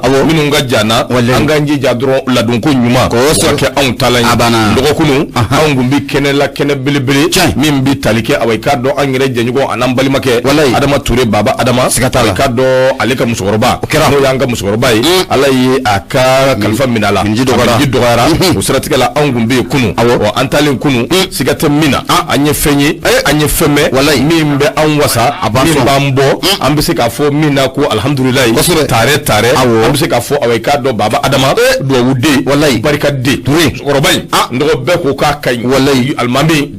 minnu ka jana an ka jija dɔrɔn ladonko ɲuman ka kɛ anw ta la ye dɔgɔkunu anw kun bi kɛnɛ la kɛnɛ belebele min bi tali kɛ awɔ i k'a dɔn an yɛrɛ jɛɲɔgɔn an'an balimakɛ Adama Ture Baba Adama i k'a dɔn ale ka musokɔrɔba n'o y'an ka musokɔrɔba ye Ala ye a ka kalifa minɛ a la ji dɔgɔyara o siratigɛ la anw kun bɛ yen kunun an talen kunun siga tɛ min na an ye fɛn ye an ye fɛn mɛn min bɛ an wasa min b'an bɔ an bɛ se k'a fɔ min na ko alihamudulilayi tare an bɛ se k'a fɔ awɔ i k'a dɔn Baba Adama duwawuden barikaden musokɔrɔba in n dɔgɔ bɛɛ ko k'a ka ɲi alimami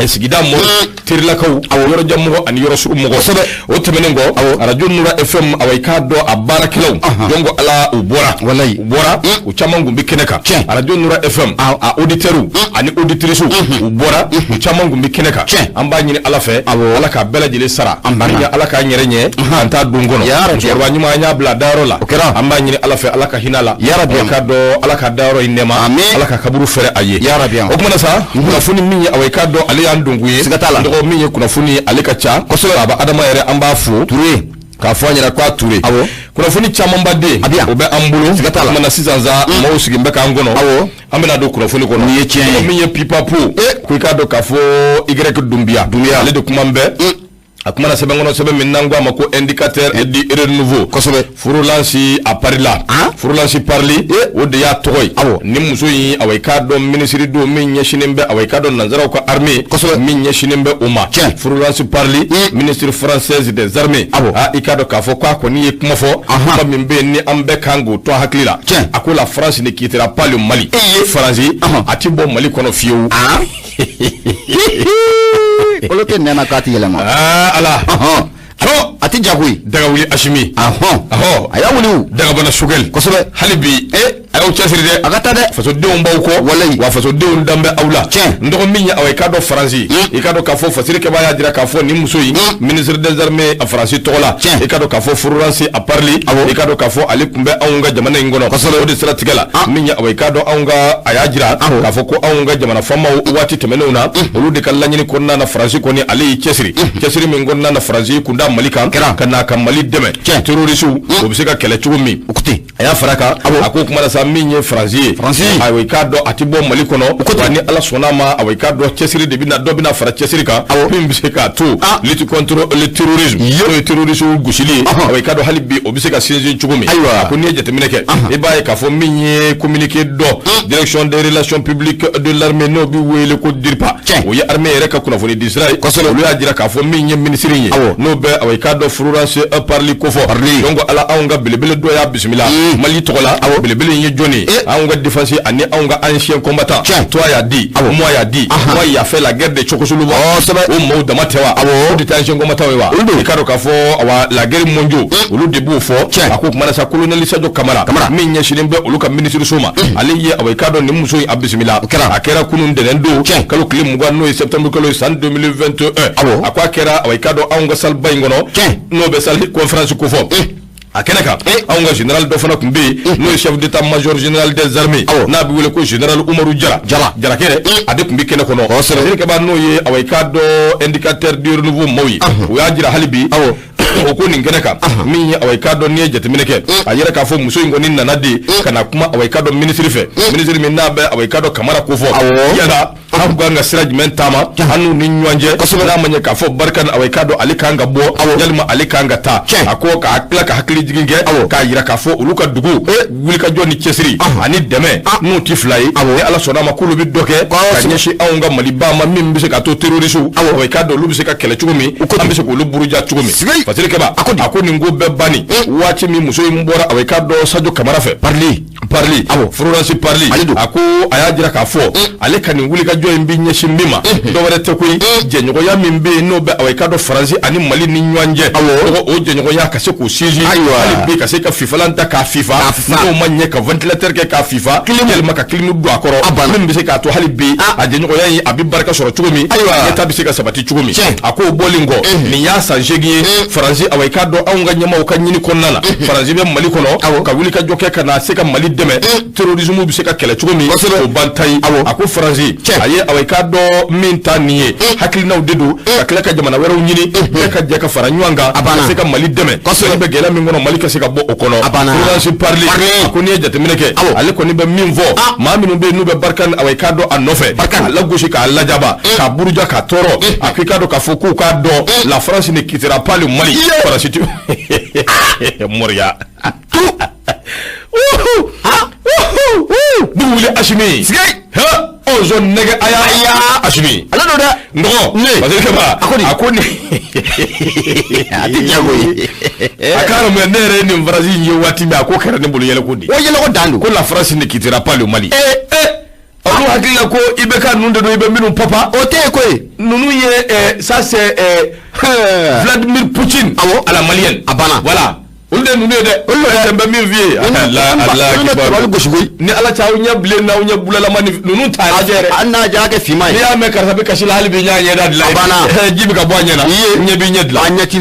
sigida mɔgɔ terilakaw yɔrɔjanmɔgɔ ani yɔrɔsurumɔgɔ o tɛmɛnen kɔ radio Nura FM awɔ i k'a dɔn a baarakɛlaw donc Ala u bɔra u caman kun bɛ kɛnɛ kan radio Nura FM a auditeurs ani auditrices u bɔra u caman kun bɛ kɛnɛ kan an b'a ɲini Ala fɛ Ala k'a bɛɛ lajɛlen sara an Ala k'a ɲɛrɛ ɲɛ an t'a don kɔnɔ musokɔrɔba ɲuman an y'a bila dayɔrɔ la an b'a ɲini Ala fɛ Ala ka hinɛ la k'a dɔn Ala ka dayɔrɔ in nɛɛma Ala ka kaburu fɛrɛ a ye o kumana sa kunnafoni min ye awɔ i k'a dɔn ale y'an dongo ye dɔgɔ min ye kunnafoni ale ka ca kosɛbɛ Baba Adama yɛrɛ an b'a fo Ture k'a fɔ an ɲɛna k'a Ture kunnafoni camanba den o bɛ an bolo mana sisan sa maaw sigin bɛ k'an kɔnɔ an bɛna don kunnafoni kɔnɔ nin ye tiɲɛ ye min ye pipapo ko i k'a dɔn k'a fɔ Y Dunbiya ale de kuma bɛ a kuma na sɛbɛn kɔnɔ sɛbɛn min n'an ko a ma ko indicateur di renouveau kosɛbɛ furulansi a pari la furulansi parili o de y'a tɔgɔ ye ni muso in awɔ i k'a dɔn minisiri don min ɲɛsinen bɛ awɔ i k'a dɔn nanzaraw ka armée kosɛbɛ min ɲɛsinen bɛ o ma furulansi parili ministre française des armées i k'a dɔn k'a fɔ k'a kɔni ye kuma fɔ kuma min bɛ yen ni an bɛɛ kan k'o to hakili la a ko la France ne quittera pas le Mali Faransi a ti bɔ Mali kɔnɔ fiyewu olu tɛ nɛma k'a ti yɛlɛma ala a ti jagoyi daga wuli Asimi a y'a wuli daga bana sugɛli kosɛbɛ hali bi a y'aw cɛsiri dɛ a ka taa dɛ fasodenw b'aw kɔ wa fasodenw danbɛ aw la n dɔgɔ min ye awɔ i k'a dɔn Faransi i k'a dɔn k'a fɔ fasirikɛba y'a jira k'a fɔ nin muso in ministre des armées a Faransi tɔgɔ la i k'a dɔn k'a fɔ furulansi a parili i k'a dɔn k'a fɔ ale tun bɛ anw ka jamana in kɔnɔ o de siratigɛ la min ye awɔ i k'a dɔn anw ka a y'a jira k'a fɔ ko anw ka jamana faamaw waati tɛmɛnenw na olu de ka laɲini kɔnɔna na Faransi kɔni ale y'i cɛsiri min kɔnɔna na Faransi kun da Mali kan ka n'a ka Mali dɛmɛ terrorisiw o bɛ se ka kɛlɛ cogo min a y'a fara kan a ko kuma na sa min ye Faransi ye awɔ i k'a dɔn a ti bɔ Mali kɔnɔ wa ni Ala sɔnna ma awɔ i k'a dɔn cɛsiri de bɛna dɔ bɛna fara cɛsiri kan min bɛ se k'a to lutte contre le terrorisme n'o ye terrorisiw gosili ye awɔ i k'a dɔn hali bi o bɛ se ka sinsin cogo min a ko n'i ye jateminɛ kɛ i b'a ye k'a fɔ min ye communiqué dɔ direction des relations publiques de l'armée n'o bɛ wele ko DIRPA o ye armée yɛrɛ ka kunnafoni di sira ye olu y'a jira k'a fɔ min ye minisiri ye n'o bɛ awɔ i k'a dɔn furulansi parili kofɔ donc Ala anw ka belebele dɔ y'a bisimila Mali tɔgɔ la belebele in ye jɔnni anw ka défense ani anw ka ancien combattant toi y'a dit moi y'a dit moi il a fait la guerre de Tchokosoloba o maaw dama tɛ wa o de tɛ ancien combattant ye wa i k'a dɔn k'a fɔ awa la guerre mondiale olu de b'o fɔ a ko kuma na sa colonel Sadio Kamara min ɲɛsinnen bɛ olu ka ministre so ma ale ye awɔ i k'a dɔn nin muso in a bisimila a kɛra kunun ntɛnɛn don kalo tile 20 n'o ye septembre kalo ye san 2021 a ko a kɛra awɔ i k'a dɔn anw ka salle ba in kɔnɔ n'o bɛ salle conférence ko fɔ a kɛnɛ kan anw ka général dɔ fana tun bɛ yen n'o ye chef d'état major général des armées n'a bɛ wele ko général Umaru Jarakɛ a de tun bɛ kɛnɛ kɔnɔ fasirikɛba n'o ye awɔ i k'a dɔn indicateur du renouveau maaw ye o y'a jira hali bi o ko nin kɛnɛ kan min ye awɔ i k'a dɔn n'i ye jateminɛ kɛ a yɛrɛ k'a fɔ muso in kɔni nana de ka na kuma awɔ i k'a dɔn ministre fɛ ministre min n'a bɛ awɔ i k'a dɔn Kamara ko fɔ yala an kan ka sira jumɛn taama an n'u ni ɲɔgɔn cɛ n'a ma ɲɛ k'a fɔ barika awɔ i k'a dɔn ale kan ka bɔ yalima ale kan ka taa a ko k'a tila ka hakili jigin kɛ k'a yira k'a fɔ olu ka dugu wulikajɔ ni cɛsiri ani dɛmɛ n'u ti fila ye ni Ala sɔnna ma k'olu bɛ dɔ kɛ ka ɲɛsin anw ka Maliba ma min bɛ se ka to terrorisiw awɔ i k'a dɔn olu bɛ se ka kɛlɛ cogo min an bɛ se k'olu buruja cogo min fasirikɛba a ko nin ko bɛɛ banni waati min muso in bɔra awɔ i k'a dɔn Sadio Kamara fɛ parili furulansi parili a ko a y'a jira k'a fɔ ale ka nin wulikajɔ in bɛ ɲɛsin min ma dɔwɛrɛ tɛ koyi jɛɲɔgɔnya min bɛ yen n'o bɛ awɔ i k'a dɔn Faransi ani Mali ni ɲɔgɔn cɛ o jɛɲɔgɔnya ka se k'o sinsin hali bi ka se ka fifalan ta k'a fifa n'o ma ɲɛ ka ventilateur kɛ k'a fifa yɛlɛma ka clim don a kɔrɔ min bɛ se k'a to hali bi a jɛɲɔgɔnya in a bɛ barika sɔrɔ cogo min ɲɛta bɛ se ka sabati cogo min a k'o bɔlen kɔ nin y'a san 8 ye Faransi awɔ i k'a dɔn anw ka ɲɛmaaw ka ɲini kɔnɔna na Faransi bɛ Mali kɔnɔ ka wulikajɔ kɛ ka na se ka Mali dɛmɛ terrorisme bi se ka kɛlɛ cogo min o bantayi a ko faransi a ye aweka dɔ min ta nin ye hakilinaw de don ka kila ka jamana wɛrɛw ɲini ka jɛ ka fara ɲɔgɔn kan ka se ka Mali dɛmɛ kɔsɛbɛ bɛ gɛlɛya min kɔnɔ Mali ka se ka bɔ o kɔnɔ France parler a ko ni ye jateminɛ kɛ ale kɔni bɛ min fɔ maa minnu bɛ n'u bɛ barika aweka dɔ a nɔfɛ k'a lagosi k'a lajaba k'a buruja k'a tɔɔrɔ a ko i k'a dɔn k'a fɔ k'u k'a dɔn la France ne quittera pas le Mali France tu Moria Boulet Hachimi Ozo nege aya Hachimi ala do da ndoko parce que ba akoni ati jagoyi akara me nere ni Brazil ni wati ba ko kare ne bulu yele ko di o yele ko dandu ko la France ne quittera pas le Mali olu hakila ko ibeka nunde do ibe minu papa o te ko nunu ye ça c'est Vladimir Poutine à la malienne abana voilà olu de nunu de olu de min vie Allah ni ala cha unya bile na unya bulala mani nunu ta ajere anna jake fima ni ya me karsa be kashila hali bi nya da la abana jibi ka boanya na nya bi nya la anya ti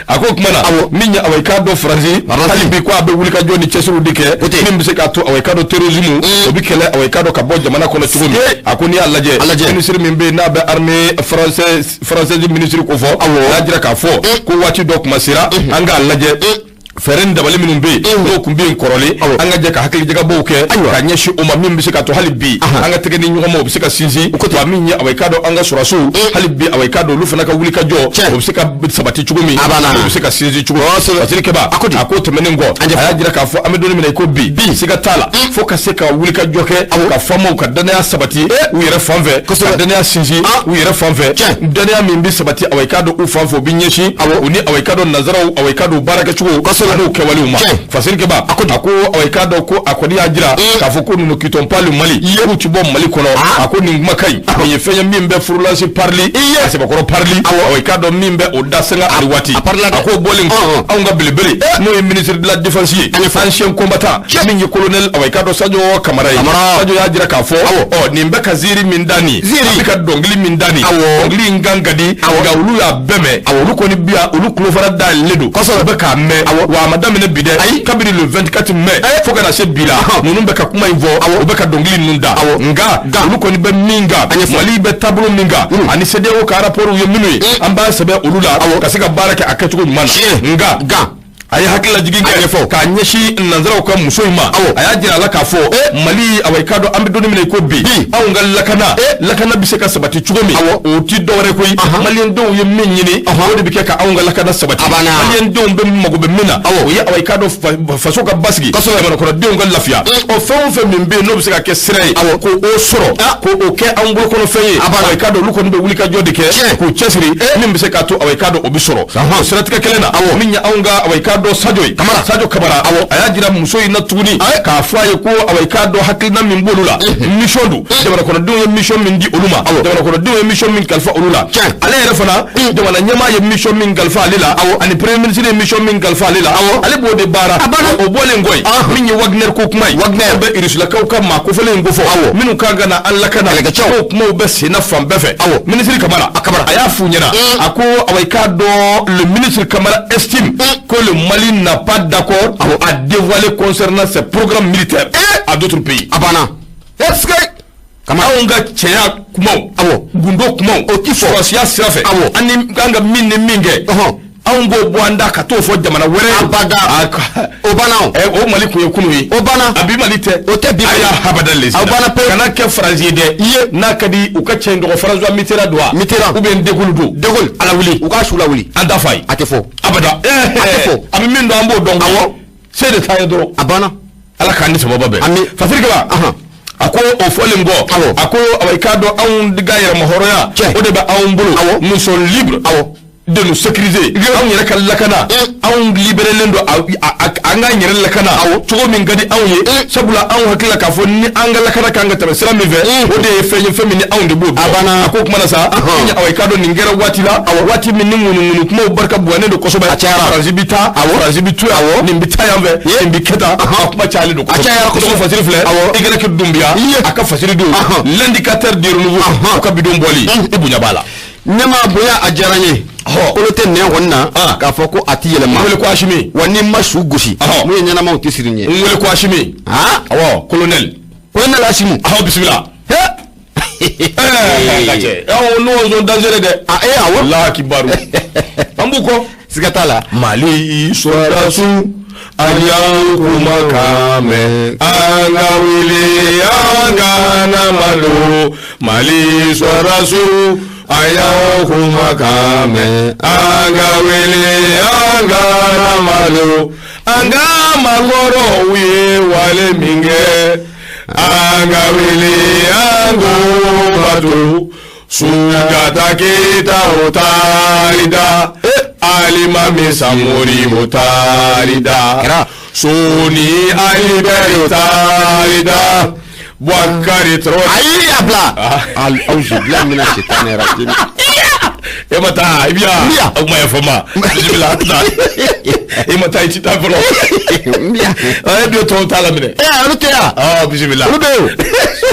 ako kuma na minya awai ka do franzi hali bi ko abe wuli ka joni chesuru dike min bi se ka to awai ka do terrorisme o bi kele awai ka do ka bo jamana ko na tugumi ako ni Allah je ministre min be na be armée française ministre ko fo la jira ka fo ko wati do kuma sira anga laje feren dabali minum be do kumbi korole anga je ka hakili je ka bo ke ka nyeshi o ma min bi se ka to halibi anga tege ni nyugo bi se ka sinzi ko to min ya awai kado anga surasu halibi awai kado lu fana ka wuli ka jo o bi se ka sabati chugumi o bi se ka sinzi chugo asiri ke ba ako to meningo aya jira ka fo amedoni mina ko bi se ka tala fo ka se ka wuli ka jo ke ka famo ka dana sabati u yere fanve ka dana sinzi u yere fanve dana min bi sabati awai kado u fanfo bi nyeshi uni awai kado nazara awai kado baraka chugo ado kewali uma fasiri ke ba ako aweka do ko akodi ajira ka foko no kiton pas le Mali yebu ti bom Mali kono ako ni makai ye fenya mimbe furulasi parli ase ba ko parli aweka do mimbe o dasenga aliwati ako boling awnga bilibili no ministre de la défense ancien combattant min ye colonel aweka do Sadio Kamara Sadio ajira ka fo nimbe kaziri mindani abika dongli mindani dongli ngangadi gawlu ya beme awlu ko ni bia ulu klofara dal ledo ko so be ka me wa madame ne bide kabiri le 24 mai foka na se bila nunu beka kuma ivo obeka dongli nunda nga uluko ni be minga Mali be tablo minga ani sede o ka rapport yo minui amba sebe ulula kasika baraka akachuko mana nga ay hakila jigin ka fo ka nyeshi nanzara ko musoyima aya jira la ka fo Mali awai kado ambe doni mine ko bi aw ngal lakana bi se ka sabati chugomi o ti dore koy Malien do ye minyini o de bi ke ka aw ngal lakana sabati Malien do be mago be mina o ya awai kado faso ka basgi ko so ko de ngal lafia o fe min be no bi se ka ke sire ko o soro ko o ke angol ko no feye awai kado lu ko be wuli ka jodi ke ko chesiri min bi se ka to awai kado o bi soro siratika kelena minya aw nga awai do Sadio Kamara aya jira musoyi na tuguni ka faye ko awai ka do hakilna min bolula mission du de ko do mission min di uluma de ko do mission min kalfa ulula ale refana de wala nyama ye mission min kalfa lila ani premier ministre mission min kalfa lila ale bo de bara o bole ngoy min yi Wagner ko kumai Wagner be irisula ka ka ma ko fele ngofo minu ka gana Allah kana ko kuma be sina fam befe ministre Kamara aya funyana ako awai ka do le ministre Kamara estime que le Mali n'a pas d'accord à dévoiler concernant ses programmes militaires à d'autres pays. Abana. Est-ce que Kamaunga Tchea Kumau, Gundo Kumau, Otifo, Sia Sirafe, Anim Ganga Mine Minge, Aungo Boanda Kato for Jamana, where Abada Obana, O Maliku Kunui, Obana, Abimalite, Otebi, Habadalis, Obana Kanaka Frazide, Ye Nakadi, Ukachendo, Francois Mitera Doa, Mitera, Uben Degulu, Degul, Alawili, Ukashulawili, Andafai, Atefo, Abada, Atefo, Amindo Ambo Dongawo, say the Tayadro, Abana, Alakani Sababe, Fafrika, ako ofolimgo ako awaikado aun digayere mohoroya odeba aun bulu nous sommes libres de nous sécuriser aun yere kalakana aun libérer lendo anga yere lakana tugo min gadi aun ye sabula aun hakila ka fo ni anga lakana kanga tabe sala mi ve ode fenye femini aun de bob abana ako kuma na sa nya awaikado ningera watila wati min ngunu kuma barka buane do kosoba razibita razibitu nimbita yambe nimbiketa kuma chali do kosoba fasiri fle igere ke dumbia aka fasiri do l'indicateur de renouveau aka bidon boli ibunya bala Nema boya a diyara n ye kolo tɛ nɛn kɔni na k'a fɔ ko a tɛ yɛlɛma wele ko Asimi wa ni ma su gosi mun ye ɲɛnamaw tɛ siri n ye wele ko Asimi awɔ colonel Asimu bisimila lajɛ n'o zone dangereux dɛ awɔ Allahu akibaru an b'u kɔ siga t'a la Mali sɔrɔdasiw an y'an kumakan mɛn an ka wuli an ka na malo Mali sɔrɔdasiw an y'an kumakan mɛn an ka wuli an ka na malo an ka maakɔrɔw ye wale min kɛ an ka wuli an k'o bato Sunjata Keita o taarida Alimami Samori o taarida Soni Ali Bɛri o taarida Boubacar Traoré ayi abla auzubillahi mina shaitani rajim Emata ibia kuma ya fama bismillah Emata itita folo bio to tala mine aluteya bismillah ulubeo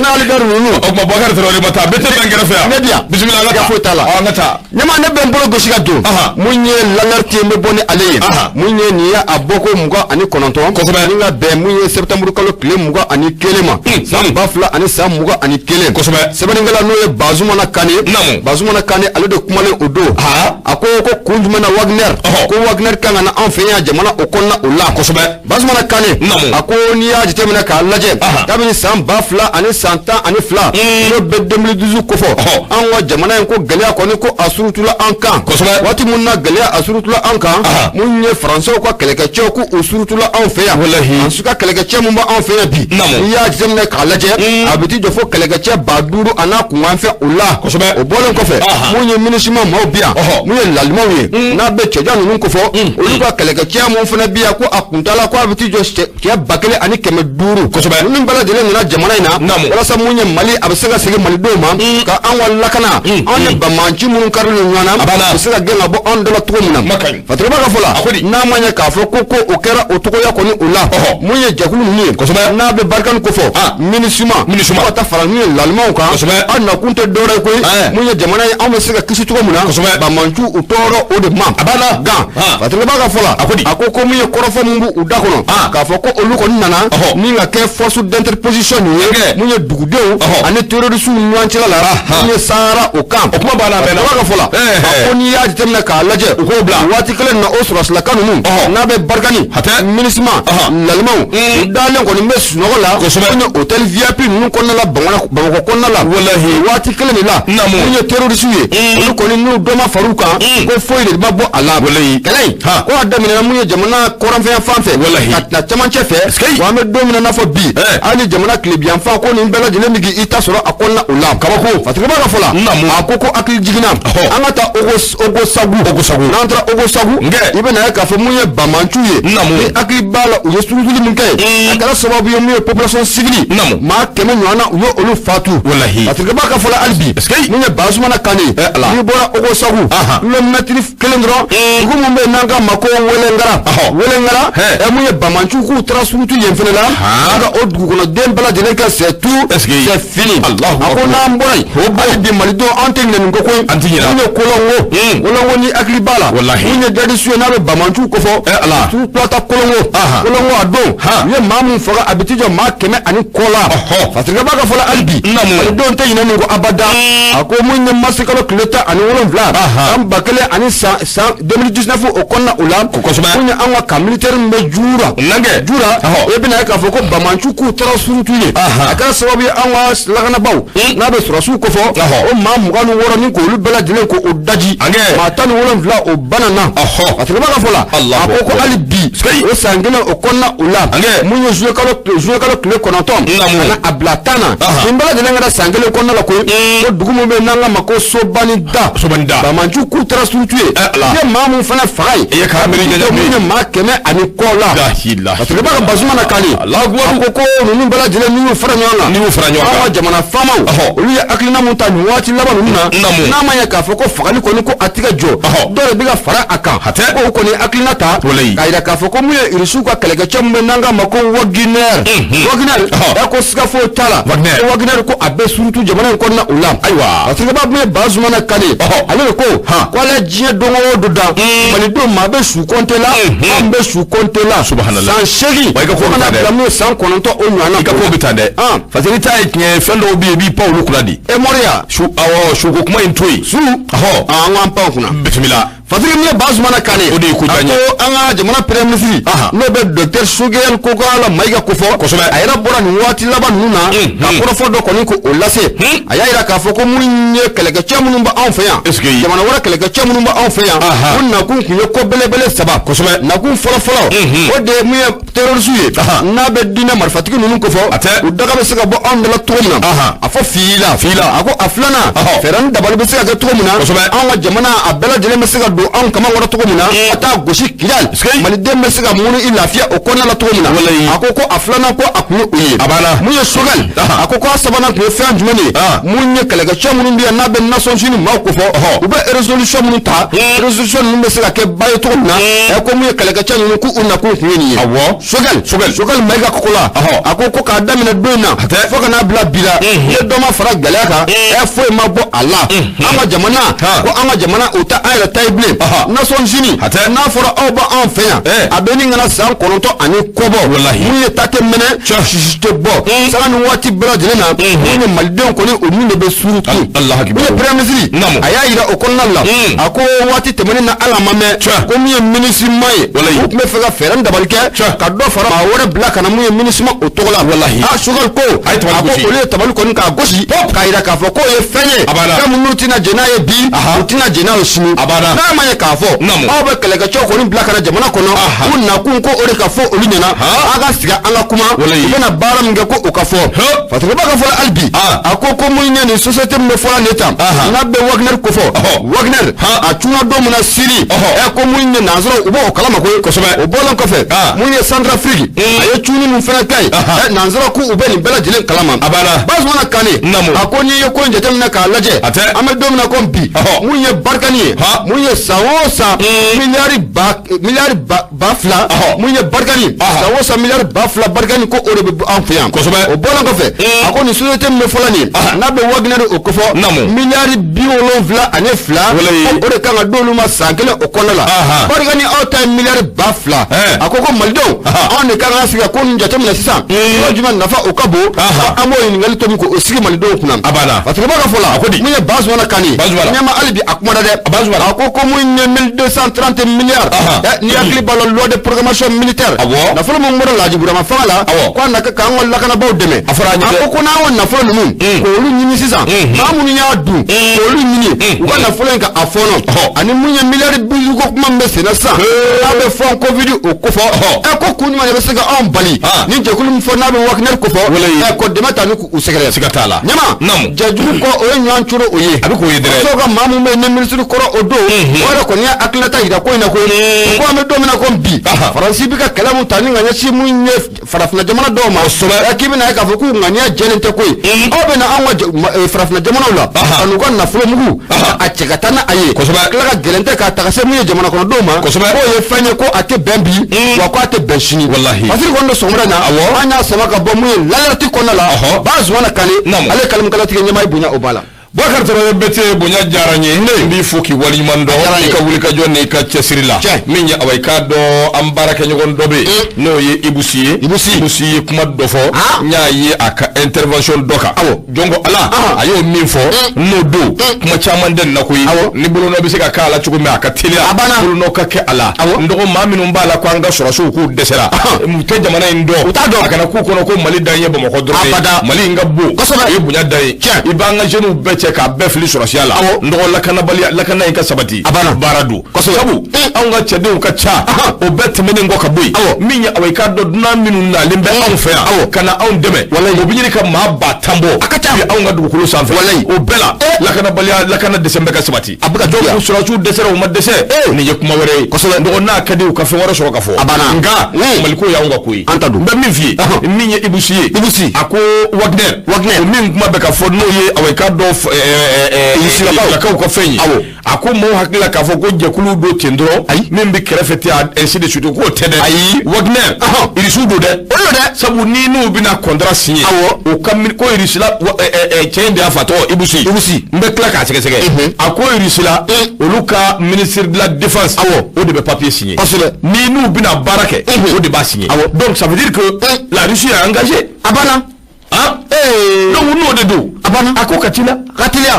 na aligaru nunu kuma Boubacar Traoré mata bete bangara fa media bismillah la fo tala ngata nyama ne bembolo gosiga do munye lanartie me boni aleye munye niya aboko muga ani kononto ninga be munye septembre kalo kle muga ani kelema sam bafla ani sam muga ani kele sebeningala no ye bazumana kane ale de kumale odo ako ko kunjumana Wagner ko Wagner kanga na anfenya jamana okonna ulla bazumana kane ako niya jitemena ka laje tabini sam bafla ani santa ani fla no be 2012 ko fo anwa jamana en ko galia ko ni ko asurutula ankan wati munna galia asurutula ankan munye français ko kelekece ko usurutula anfeya wallahi ansuka kelekece mun ba anfeya bi niya jitemena ka laje abiti jo fo kelekece baduru ana kunwanfe ulla o bolen ko fe munye minishima mawbia munye lalmawi na be cheja nunu ko fo oluka kelekece mun fana biya ko akuntala ko abiti jo ke bakele ani keme duru nunu bala dele na jamana ina wala sa munye Mali absega sege Mali do ma ka an wala kana an bamanci mun karlu nyana absega genga bo on do la tuko munam fatroba ka fola na manya ka fo koko o kera o tuko ya ko ni ula munye jakulu ni na be barkan ko fo minisuma ta fara ni lalma ka an na kunte dore ko munye jamana an besega kisi tuko munam bamancu o toro o de mam abana ga fatroba ka fola akoko munye korofo mumbu udakono ka fo ko olu ko nana ni nga ke force d'interposition ni munye dugudew ani terroriste nuancela la ni sara o camp kuma bana be na ka fola ko ni ya jitemna ka laje ko bla wati kala na osras la kanu na be barkani minisma lalmaw dalen ko ni mes no la ko hotel VIP nu ko na la bangana ko na la wallahi wati kala ni la ni terroriste ye ko ni nu do ma faruka ko foyde babbo ala wallahi kalai ko adamina mu jamana koran fe fanfe wallahi na tamanche fe wa me domina na fo bi ani jamana klebian fa ko ni bela jele migi ita soro akonna ulam kabako fatika ba fola akoko akil jigina angata ogo sagu nantra ogo sagu ibe na ka fo munye bamanchu ye ni akil bala uye suruzuli munke akala sababu ye munye population civile ma keme nyana uye olu fatu wallahi fatika ba fola albi munye bazuma na kane ni bora ogo sagu le metrif kelendro ngumbe nanga mako welengara munye bamanchu ku trasurutu yemfene la aga odgu kono dembala jele ka c'est tout c'est fini ako namboy hobay bi malido antenne ngoko antinya kolongo ni aklibala ni dadi suye na bamanchu ko fo tout plata kolongo ado ye mamu faga abitijo ma keme ani kola fatika baga fola albi malido nte ina ngo abada ako munye masikalo kleta ani wolon vla am bakele ani sa 2019 okonna ulam munye anwa ka militaire mbe jura ebina ka fo ko bamanchu ku trasurutu ye aka sababu anwa lagana baw na be surasu ko fo o ma muganu woro ni ko lu bela dile ko o daji ma tan wolon vla o banana atriba ka fola akoko ali bi o sangena o konna ulam munye jouer kalo kle konatom na ablatana simbala dile ngada sangele konna la ko dugumo be nanga mako sobanda bamanchu ku trasurutu ye mamu fana farai e ka meri munye ma keme ani kola atriba ka bazuma na kali akoko nunu bela dile ni fara nyanga jamana fama olu ya aklina munta ni wati labanu na ma ya ka fo ko fagali ko ni ko atiga jo dole biga fara aka ko ko ni aklina ta kaida ka fo ko mu irisu ko kalega chambe nanga mako Wagner ya ko sika fo tala Wagner ko abe surutu jamana ko na ulam aywa atiga ba mu bazuma na kale ale ko wala diɲɛ don o don da malidenw maa bɛ su compter la an bɛ su compter la subhanallah san 8 wa i ka ko bɛ taa dɛ n'o san 9 o ɲɔgɔnna i ka ko bɛ taa dɛ parce que i t'a ye tiɲɛ fɛn dɔw bɛ yen i b'i pan olu kunna di moriya su ko kuma in to yen an k'an pan kunna bisimila Fatiri min Bazumana Kane o de ye ko jan ye ko an ka jamana premier ministre n'o bɛ docteur Sogɛl Kokala Mayiga ko fɔ kosɛbɛ a yɛrɛ bɔra nin waati laban ninnu na ka kɔrɔfɔ dɔ kɔni ko o lase a y'a yira k'a fɔ ko minnu ye kɛlɛkɛcɛ minnu bɛ anw fɛ yan jamana wɛrɛ kɛlɛkɛcɛ minnu bɛ anw fɛ yan o nakun tun ye ko belebele 3 kosɛbɛ nakun fɔlɔ o de ye mun ye terroriste ye n'a bɛ diinɛ marifatigi ninnu ko fɔ u daga bɛ se ka bɔ anw dala cogo min na a fɔ fila a ko a filanan fɛɛrɛ ni dabali bɛ se ka kɛ cogo min na anw ka jamana a bɛɛ lajɛlen bɛ se ka don anw kama wɛrɛ cogo min na ka taa gosi Kidal maliden bɛ se ka munu i lafiya o kɔnɔna la cogo min na a ko a filanan ko a kun ye o ye mun ye Sogɛl a ko a sabanan kun ye fɛn jumɛn de ye mun ye kɛlɛkɛcɛ minnu bɛ yan n'a bɛ Nations Unies maaw ko fɔ u bɛ résolution minnu ta résolution ninnu bɛ se ka kɛ ba ye cogo min na ko mun ye kɛlɛkɛcɛ ninnu ko u nakun kun ye nin ye Sogɛl Mayiga Kokola a ko k'a daminɛ don in na fo ka n'a bila bi la ni dɔ ma fara gɛlɛya kan foyi ma bɔ a la an ka jamana ko an ka jamana o tɛ an yɛrɛ ta ye bilen Nations Unies n'a fɔra aw ba anw fɛ yan a bɛ nin kana san 9 ani kɔbɔ mun ye ta tɛ mɛnɛ sisi tɛ bɔ sanga ni waati bɛɛ lajɛlen na mun ye malidenw kɔni o min de bɛ suru kun mun ye premier ministre a y'a yira o kɔnɔna la a ko waati tɛmɛnen na ala ma mɛn ko min ye ministre ma ye u tun bɛ fɛ ka fɛɛrɛ dabali kɛ ka dɔ fara maa wɛrɛ bila ka na mun ye ministre ma o tɔgɔ la Sogɛl ko a ko olu ye tabali kɔni k'a gosi k'a yira k'a fɔ k'o ye fɛn ye fɛn minnu tɛna jɛn n'a ye bi u tɛna jɛn n'a ye sini n'a ma ye k'a fɔ aw bɛ kɛlɛkɛcɛw kɔni bila ka na jamana kɔnɔ u nakun ko o de ka fɔ olu ɲɛna an ka sigi an ka kuma u bɛna baara min kɛ ko o ka fɔ Fatireba ka fɔ hali bi a ko mun ye nin société min bɛ fɔla ne ta n'a bɛ Wagner ko fɔ Wagner a cunna don min na Syrie ko mun ye nansaraw u b'o kalama koyi kosɛbɛ o bɔlen kɔfɛ mun ye Centrafrique a ye cunni min fana kɛ yen nansaraw ko u bɛ nin bɛɛ lajɛlen kalama Bazumana Kane a ko n'i ye ko in jateminɛ k'a lajɛ an bɛ don min na ko bi mun ye Barkani ye mun ye san o san miliyari ba fila mun ye Barkani san o san miliyari ba fila Barkani ko o de bɛ an fɛ yan kosɛbɛ o bɔlen kɔfɛ a ko nin société min bɛ fɔlɔ nin n'a bɛ Wagner o ko fɔ miliyari 72 o de kan ka d'olu ma san kelen o kɔnɔna la Barkani aw ta ye miliyari ba fila a ko malidenw anw de kan ka sigi ko nin jateminɛ sisan yɔrɔ jumɛn nafa o ka bon an b'o ɲininkali tobi ko o sigi malidenw kunna Fatireba ka fɔ la mun ye Bazumana Kane ɲɛma hali bi a kumana dɛ a ko mun ye 1230 milliards ni hakili b'a la loi de programmation militaire nafolo min bɔra Laji Burama fanga la ko a na kɛ k'an ka lakanabaw dɛmɛ a ko n'an ka nafolo ninnu k'olu ɲini sisan maa minnu y'a dun k'olu ɲini u ka nafolo in ka a fɔɔnɔ ani mun ye miliyari 50 ko kuma min bɛ senna sisan n'a bɛ fɔ Covid o ko fɔ ko kun ɲuman de bɛ se ka anw bali ni jɛkulu min fɔ n'a bɛ Wagner ko fɔ ko dɛmɛ ta ni k'u sɛgɛrɛ siga t'a la ɲama jɛjugu kɔ o ye ɲɔgɔn coro o ye a bɛ k'o ye dɛrɛ musow ka maa mun bɛ yen ni ministre kɔrɔ o don o yɛrɛ kɔni ye hakilinata yira ko in na ko an bɛ don min na ko bi Faransi bɛ ka kɛlɛ mun ta ni ŋaniya mun ye farafinna jamana dɔw ma k'i bɛna ye k'a fɔ k'u ŋaniya jɛlen tɛ ko ye aw bɛ na anw ka farafinna jamanaw la ka n'u ka nafolo mugu a cɛ ka taa n'a ye tila ka gɛlɛn tɛ k'a ta ka se mun ye jamana kɔnɔdenw ma k'o ye fɛn ye ko a tɛ bɛn bi wa ko a tɛ bɛn sini Fasiri kɔni dɔ sɔgɔmada in na an y'a sama ka bɔ mun ye layɛlɛti kɔnɔna la Bazumana Kane ale kalimukalatigi ɲɛmaa bonya o b'a la Bakari Traoré bɛte bonya diyara n ye n b'i fo k'i waliɲuman dɔn i ka wulikajɔ n'i ka cɛsiri la min ye awa i k'a dɔn an baarakɛɲɔgɔn dɔ bɛ yen n'o ye Ibusi ye Ibusi ye kuma dɔ fɔ n y'a ye a ka intervention dɔ kan jɔnko Ala a y'o min fɔ n'o don kuma caman tɛ nin na koyi ni bolonɔ bɛ se ka k'a la cogo min a ka teliya bolonɔ ka kɛ a la n dɔgɔ maa minnu b'a la ko an ka sɔrɔsiw k'u dɛsɛra u tɛ jamana in dɔn a kana k'u kɔnɔ ko Mali dan ye Bamakɔ dɔrɔn ye Mali in ka bon o ye bonya dan ye i b'an ka jeunes bɛɛ cɛ k'a bɛɛ fili sɔrɔsiya la n dɔgɔ lakana in ka sabati baara don sabu anw ka cɛdenw ka ca o bɛɛ tɛmɛnen kɔ ka bɔ yen min ye awa i k'a dɔn dunan minnu nalen bɛ anw fɛ yan ka na anw dɛmɛ o bɛ ɲini ka maa ba tan bɔ a ka ca anw ka dugukolo sanfɛ o bɛɛ la lakana dɛsɛ bɛ ka sabati a bɛ ka jɔ sɔrɔsiw dɛsɛra u ma dɛsɛ nin ye kuma wɛrɛ ye n dɔgɔ n'a ka di u ka fɛn wɛrɛ sɔrɔ ka fɔ nka Maliko y'anw ka ko ye n bɛ min f'i ye min ye Ibusi ye a ko Wagner o min kuma bɛ ka fɔ n'o ye awa i k'a dɔn isilakaw ka fɛn ye a ko maaw hakilila k'a fɔ ko jɛkulu do ten dɔrɔn min bɛ kɛrɛfɛ ten ainsi de suite k'o tɛ dɛ ayi Wagner irisiw do dɛ sabu ni n'u bɛna contrat signer o ka ko irisila cɛ in de y'a fa tɔgɔ Ibusi n bɛ tila k'a sɛgɛsɛgɛ a ko irisila olu ka ministre de la défense o de bɛ papier signer ni n'u bɛna baara kɛ o de b'a signer donc ça veut dire que la Russie est engagée a banna donc n'o de do a banna a ko ka tila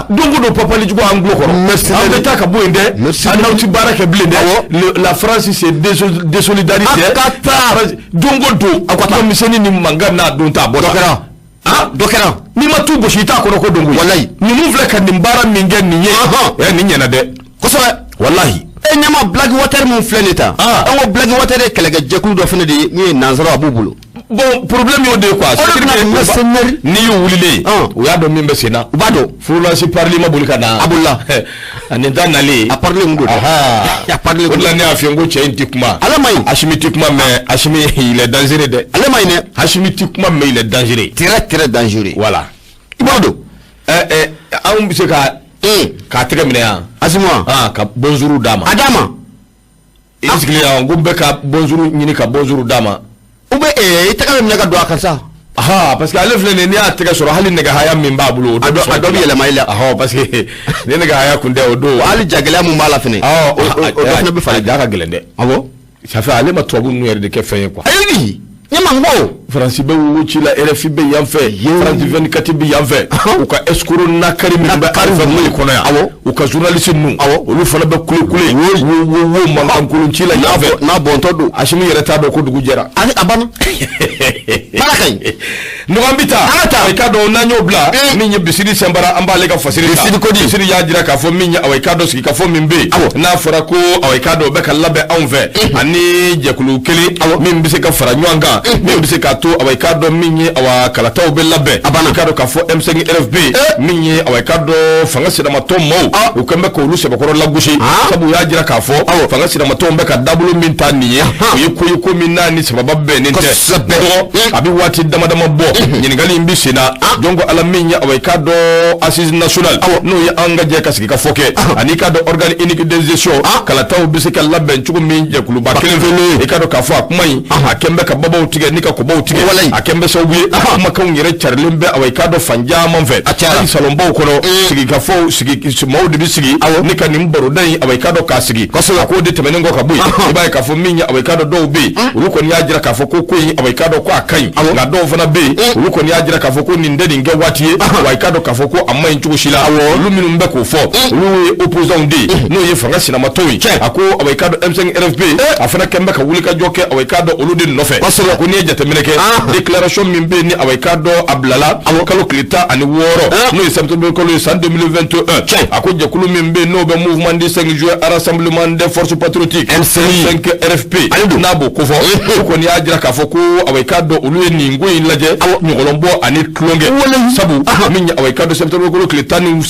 donc do papali jugu an gulo kɔrɔ an bɛ taa ka bɔ yen dɛ an n'aw ti baara kɛ bilen dɛ la France c'est désolidarité donc do a ko ta misɛnnin ni mankan n'a don ta bɔ dɔ kɛra n'i ma tu gosi i t'a kɔrɔ ko dongo wallahi ninnu filɛ ka nin baara min kɛ nin ye nin ɲɛna dɛ kosɛbɛ wallahi ɲama Blackwater mun filɛ nin ta an ko Blackwater de kɛlɛkɛ jɛkulu dɔ fana de ye min ye nansara a b'u bolo bon problème y'o de ye quoi n'i y'u wulilen u y'a dɔn min bɛ sen na u b'a dɔn furulasi parli ma boli ka na a bolila ani ta nalen a parli mun do a parli o la ne y'a f'i ye n ko cɛ in ti kuma ale ma ɲi Hachimi ti kuma mais Hachimi il est dangereux dɛ ale ma ɲi dɛ Hachimi ti kuma mais il est dangereux très dangereux voilà i b'a dɔn anw bɛ se k'a tɛgɛ minɛ yan Asima ka bonjour d'a ma a d'a ma i sigilen yan ko n bɛ ka bonjour ɲini ka bonjour d'a ma ou bien i tɛgɛ bɛ minɛ ka don a kan sa parce que ale filɛ nin n'i y'a tɛgɛ sɔrɔ hali nɛgɛ haya min b'a bolo a dɔ bɛ yɛlɛma i la parce que ni nɛgɛ haya kun tɛ o don hali jagɛlɛya mun b'a la fɛnɛ o fana bɛ falen ja ka gɛlɛn dɛ awɔ ça fait ale ma tubabu ninnu yɛrɛ de kɛ fɛn ye quoi ayi ɲɛma Faransi bɛ wo ci la RFI bɛ yan fɛ France 24 bɛ yan fɛ u ka escroc nakari min bɛ RFI mun kɔnɔ yan u ka journaliste ninnu olu fana bɛ kule wo mankan kolon ci la yan fɛ n'a bɔntɔ don Hachimi yɛrɛ t'a dɔn ko dugu jɛra a banna baara ka ɲi ɲɔgɔn bɛ taa i k'a dɔn n'an y'o bila min ye Bisiri Sɛnbara an b'ale ka fasiri ta Bisiri y'a jira k'a fɔ min ye awɔ i k'a dɔn sigi ka fɔ min bɛ yen n'a fɔra ko awɔ i k'a dɔn o bɛ ka labɛn anw fɛ ani jɛkulu kelen min bɛ se ka fara ɲɔgɔn kan min bɛ se k'a to awɔ i k'a dɔn min ye awɔ kalataw bɛ labɛn i k'a dɔn k'a fɔ M5 RFB min ye awɔ i k'a dɔn fanga siramatɔ maaw u kɛn bɛ k'olu sɛbɛkɔrɔ lagosi sabu u y'a jira k'a fɔ fanga siramatɔw bɛ ka dabolo min ta nin ye o ye ko ye ko min n'a ni sababa bɛnnen tɛ a bɛ waati dama dama bɔ ɲininkali in bɛ sen na donc ala min ye awɔ i k'a dɔn assise nationale n'o ye an ka jɛ ka sigi ka fɔ kɛ ani i k'a dɔn organe unique de gestion kalataw bɛ se ka labɛn cogo min jɛkuluba kelen fɛn i k'a dɔn k'a fɔ a kuma in a kɛn bɛ ka babaw tigɛ ni ka kobaw tigɛ a kɛn bɛ sababu ye kumakanw yɛrɛ carilen bɛ awɔ i k'a dɔn fan caman fɛ hali salonbaw kɔnɔ sigikafɔw sigi maaw de bɛ sigi ni ka nin baroda in awɔ i k'a dɔn k'a sigi a k'o de tɛmɛnen kɔ ka bɔ yen i b'a ye k'a fɔ min ye awɔ i k'a dɔn dɔw bɛ yen olu kɔni y'a jira k'a fɔ ko in awɔ i k'a dɔn ko a ka ɲi nka dɔw fana bɛ yen olu kɔni y'a jira k'a fɔ ko nin tɛ nin kɛ waati ye wa i k'a dɔn k'a fɔ ko a ma ɲi cogo si la olu minnu bɛ k'o fɔ olu ye opposants de ye n'o ye fanga sinamatɔw ye a ko awɔ i k'a dɔn M5 RFP a fana kɛn bɛ ka wulikajɔ kɛ awɔ i k'a dɔn olu de nɔfɛ ko n'i ye jateminɛ kɛ déclaration min bɛ yen ni awɔ i k'a dɔn a bilala kalo tile 16 n'o ye septembre kalo ye san 2021 a ko jɛkulu min bɛ yen n'o bɛ mouvement du 5 juillet rassemblement des forces patriotiques M5 RFP n'a b'o kofɔ o kɔni y'a jira k'a fɔ ko awɔ i k'a dɔn olu ye nin ko in lajɛ ɲɔgɔlɔnbɔ ani tulonkɛ sabu min ye awɔ i k'a dɔn septembre kalo tile 13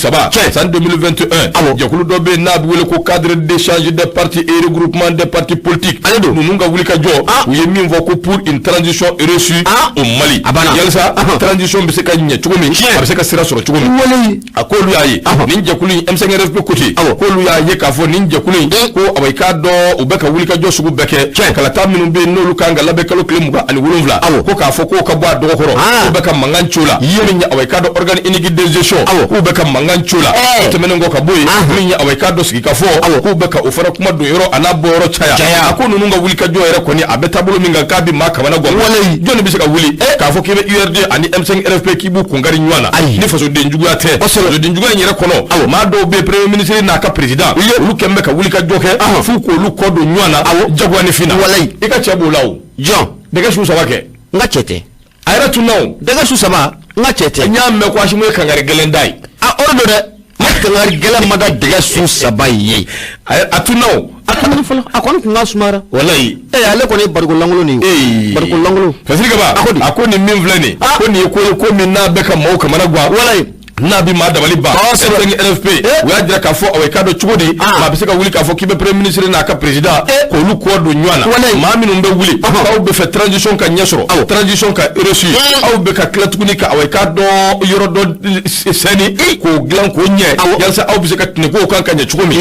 san 2021 jɛkulu dɔ bɛ yen n'a bɛ wele ko cadre d'échange des partis et regroupement des partis politiques ninnu ka wulikajɔ u ye min fɔ ko pour une transition réussie au Mali yalisa transition bɛ se ka ɲɛ cogo min a bɛ se ka sira sɔrɔ cogo min a k'olu y'a ye nin jɛkulu in M5 RFP côté k'olu y'a ye k'a fɔ nin jɛkulu in ko awɔ i k'a dɔn u bɛ ka wulikajɔ sugu bɛɛ kɛ kalata minnu bɛ yen n'olu kan ka labɛn kalo tile 27 ko k'a fɔ k'o ka bɔ a dɔgɔkɔrɔ k'u bɛ ka mankan co la min ye awɔ i k'a dɔn organe unique de gestion k'u bɛ ka mankan co la o tɛmɛnen kɔ ka bɔ yen min ye awɔ i k'a dɔn sigi ka fɔ k'u bɛ ka o fana kuma don yɔrɔ a n'a bɔ yɔrɔ caya a ko ninnu ka wulikajɔ yɛrɛ kɔni a bɛ taabolo min kan k'a bɛ maa kamana gan jɔnni bɛ se ka wuli k'a fɔ k'i bɛ URD ani M5 RFP k'i b'u kunkari ɲɔgɔn na ni fasoden juguya tɛ fasoden juguya in yɛrɛ kɔnɔ maa dɔw bɛ premier ministre n'a ka président olu kɛn bɛ ka wulikajɔ kɛ f'u k'olu kɔ don ɲɔgɔn na jagoya ni finna i ka cɛ b'o la o jɔn dɛgɛ su 3 kɛ n ka cɛ tɛ a yɛrɛ tun na o dɛgɛ su 3 n ka cɛ tɛ n y'a mɛn ko Hachimi ye kangari gɛlɛn da ye o de don dɛ ne kangari gɛlɛn ma da dɛgɛ su 3 ye a tun na o a kɔni fɔlɔ a kɔni tun ka sumara walayi ale kɔni ye barikolankolo nin ye barikolankolo fasiri kaba a ko nin min filɛ nin ko nin ye ko ye ko min n'a bɛ ka maaw kamana gan walayi nabi ma dabali ba M5 RFP o ya dira ka fo o ka do chugodi ma bi se ka wuli ka fo kibe premier ministre na ka president ko lu ko do nywana ma minum be wuli aw be fe transition ka nyesoro transition ka reçu aw be ka klatuguni ka o ka do yoro do seni ko glan ko nye yalsa aw bi se ka tne ko kan ka nya chugumi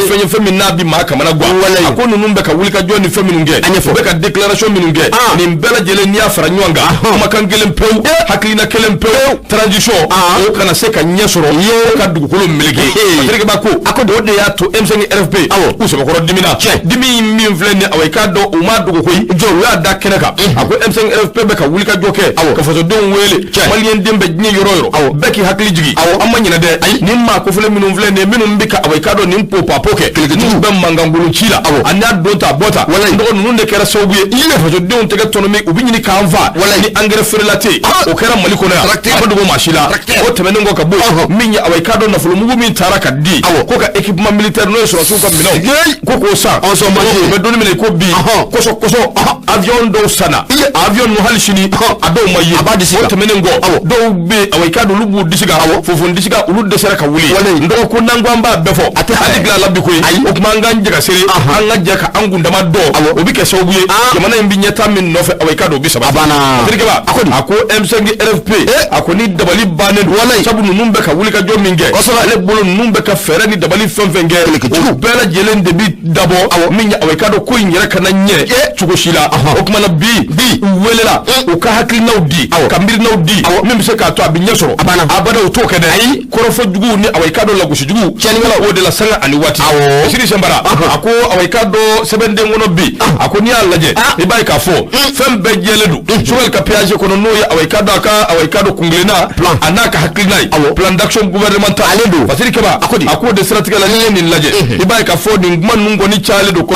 fenye femi nabi ma ka mana gwa ko nunum be ka wuli ka joni femi nunge be ka declaration minunge ni mbela jele ni afara nywanga kuma kan gelen pew haklina kelen pew transition o kana se ka nyesoro yo ka dugukolo melege atrike ba ko akodo de ya to M5 RFP ko se ko dimina dimi mi mflene awai ka do o ma dugukoi jo ya da keneka ako M5 RFP be ka wuli ka joke ka faso don wele malien dembe ni yoro beki hakli jigi amma nyina de ni ma ko fle minum mflene minum bika awai ka do ni popa poke ni be mangangulu chila anya dota bota ndo nunde kera sawbuye ile faso don tege tonomi ubinyini ka anva ni engrais fertilité o kera maliko na abadugo mashila o temenengo ka boy minya awai ka do na fulu mugu min taraka di ko ka équipement militaire no so ka bino ko sa on so maji me doni mele ko bi koso avion do sana avion no halishini ado mayi abadi o temenengo do be awai ka do lubu disiga fofon disiga ulu de sera ka wuli ndo ko nangwamba befo adigla labbi ko o kuma nganje sere an ngajja ka angunda ma do o bi ke sawbuye jamana imbi nyata min no fe awai ka do bi sababa bana dirgeba ako M5 RFP ako ni dabali banen wala sabu num be ka wuli ka jominge le bolo num be ka fere ni dabali fenfenge o bela jelen de bi dabo minya awai ka do ko nyere kana nye chugo shila o kuma na bi welela o ka hakli nawdi ka mbir nawdi mem se ka to abinya soro abada o to kede ay korofo jugu ni awai ka do la gushi jugu chenwela o de la sanga ani wati siri sembara ako awai ka do sebende ngono bi ako ni alaje e bay ka fo fem be jeledu suwel ka piage kono no ya awai ka do kunglena anaka hakli nay plan d'action gouvernemental aledo fasiri keba ako de stratégie la ni laje e bay ka fo ni man ngo ni chale do ko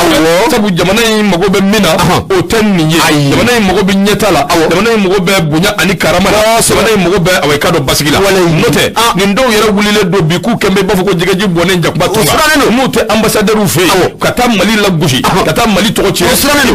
sabu jamana yi mago be mina o ten ni jamana yi mago be nyetala jamana yi mago be bunya ani karamala jamana yi mago be awai ka do basigila note ni ndo yera wulile do bi ku kembe bafo ko jigaji bonen jakba tunga note ambassadeur u fe kata mali la gushi kata mali tokoche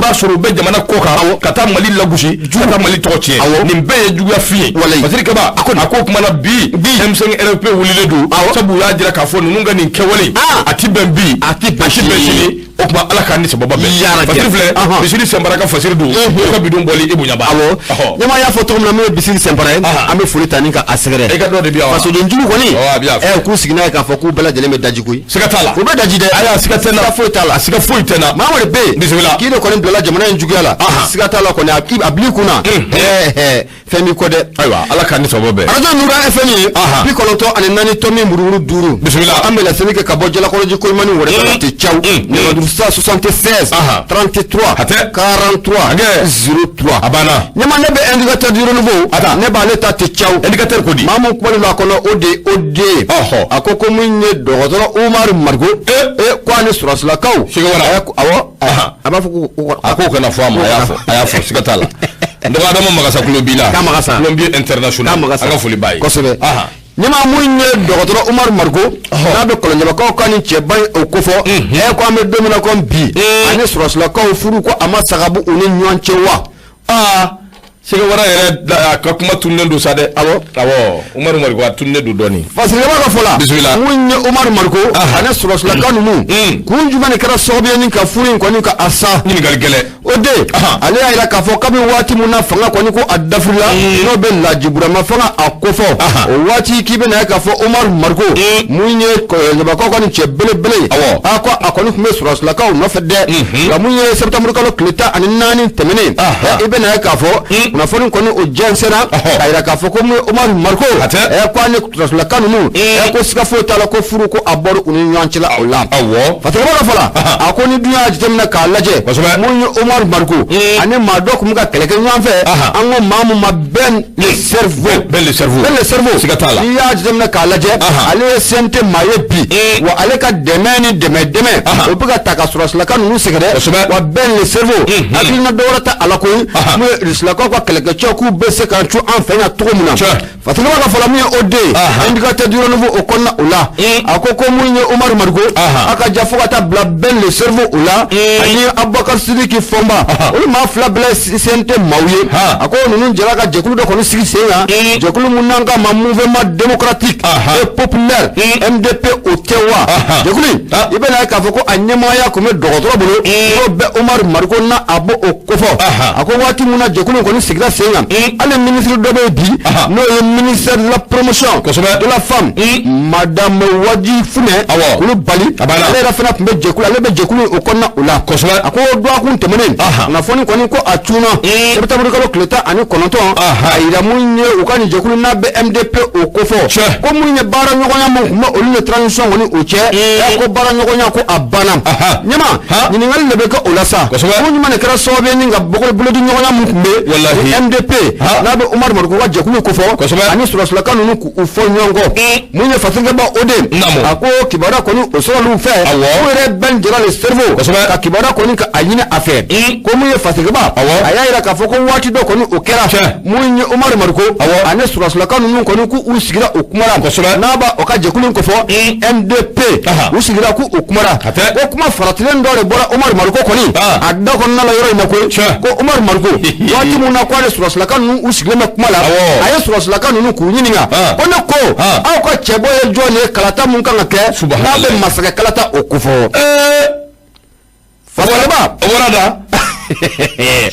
ba soro be jamana koka kata mali la gushi kata mali tokoche ni mbe jugu ya fi fasiri keba ako kuma na bi M5 RFP wulile do sabu ya jira ka fo nunga ni kewale ati bembi ati beshini o kuma ala kan ni sababa be fasiri fle bisiri sembara ka fasiri do ko bidon boli ibunya ba nyama ya foto mna me bisiri sembara ame fuli taninka asegere e ka do de biya faso de njulu ko ni ku sigina ka fo ku bela jele me daji kuyi sikatala ko be daji de aya sikatena fo itala sika fo itena ma wale be bismillah kino ko ni bela jamana njugala sikatala ko ni abli kuna femi ko de aywa ala kan ni sababa be arajo nura fmi bi ko lonto ani nani tomi mururu duru bismillah ambela semike ka bojela ko ji ko mani wore ka ti chaw ni 76 33 43 03 abana nyama nebe indicateur du renouveau ne ba leta ti chaw indicateur ko di mamu ko lo akono ode akoko munye dogotoro Umar Margo ko ani surasla kaw awo abafu akoko na famu ayafo sikatala ndo adamo magasa kulobila Colombie international aga fuli bayi kosobe nyama munye dogotoro Umar Margo na be kolonye ba ko kani cheba o kofo ko ame domina ko bi ani surasla kaw furu ko ama sagabu uni nyanchewa sege wara yere ka kuma tunne do sade awo Umar Margo tunne do doni fasile ba fola bismillah munye Umar Margo ani surasla kanu mu kunju bane kara sobe ni ka furin ko ni ka asa ni galgele ode ale ayira ka fo kabi wati munna fanga ko ni ko adafula no be la jibura ma fanga akofo o wati kibe na ka fo Umar Margo munye ko ne ba ko ni chebele bele akoni kuma surasla ka no fede la munye septembre ko kleta ani nani temene ibe na ka fo na foni ko ni o jensera ayira ka fo ko Umar Margo ko ani surasla kanu mu ko sika fo tala ko furu ko abor uni nyanchila awla fataba ka fola akoni dunya jitemna ka laje munye Umar Margo ani madok muga keleke nyanfe ango mamu ma ben le cerveau sikatala ya jemna kala je ale sente maye bi wa ale ka demeni deme o buga takasura kan nu sigere wa ben le cerveau akina dorata ala ko mu risla ko keleke choku bese kan chu an fena to muna parce que ma ka fala mi ode indicateur du renouveau au konna ola akoko munye Omar Margo aka jafokata bla ben le cerveau ola ani Abubakar Sidiki Fomba o ma fla bla sente mawye ako nunu jara ka jekulu do kono sigi senga jekulu munanga ma mouvement démocratique et populaire MDP o tewa jekulu ibena ka foko anyema ya ko me dogotoro bolo o be Omar Margo na abo o kofo ako wati muna jekulu kono sigira senga ale ministre do be di no ministre de la promotion de la femme madame Waji Fune kulu bali ale rafina kumbe jekulu ale be jekulu o konna ola kosba ako do akun temene na foni koni ko atuna sebta buru kalo kleta ani konoto ayira munye ukani jekulu na be MDP o kofo ko munye bara nyogonya mo olu transition woni o che ko bara nyogonya ko abana nyama ni ngal lebe ko ola sa ko nyuma ne kra sobe ni ngab bokol bulodi nyogonya mo kumbe MDP na be Omar Margo wa jekulu kofo ani sura kanu ku ufo nyongo munye fatinga ba ode ako kibara koni osoro lu fe o re ben jira le cerveau ka kibara koni ka ayina affaire ko munye fatinga ba ayira ka foko wati do koni okera munye Omar Margo ani sura kanu koni ku usigira okumara na ba okaje kulun ko fo MDP usigira ku okumara ko kuma faratile ndore bora Omar Margo koni adda kon na la yoro ina ko Omar Margo wati munna ko ale sura kanu usigira na kumala ayi sura kanu ku nyininga ono ko aw ko chebo e jone kalata mun kan ke na be masaka kalata okufo fasalaba warada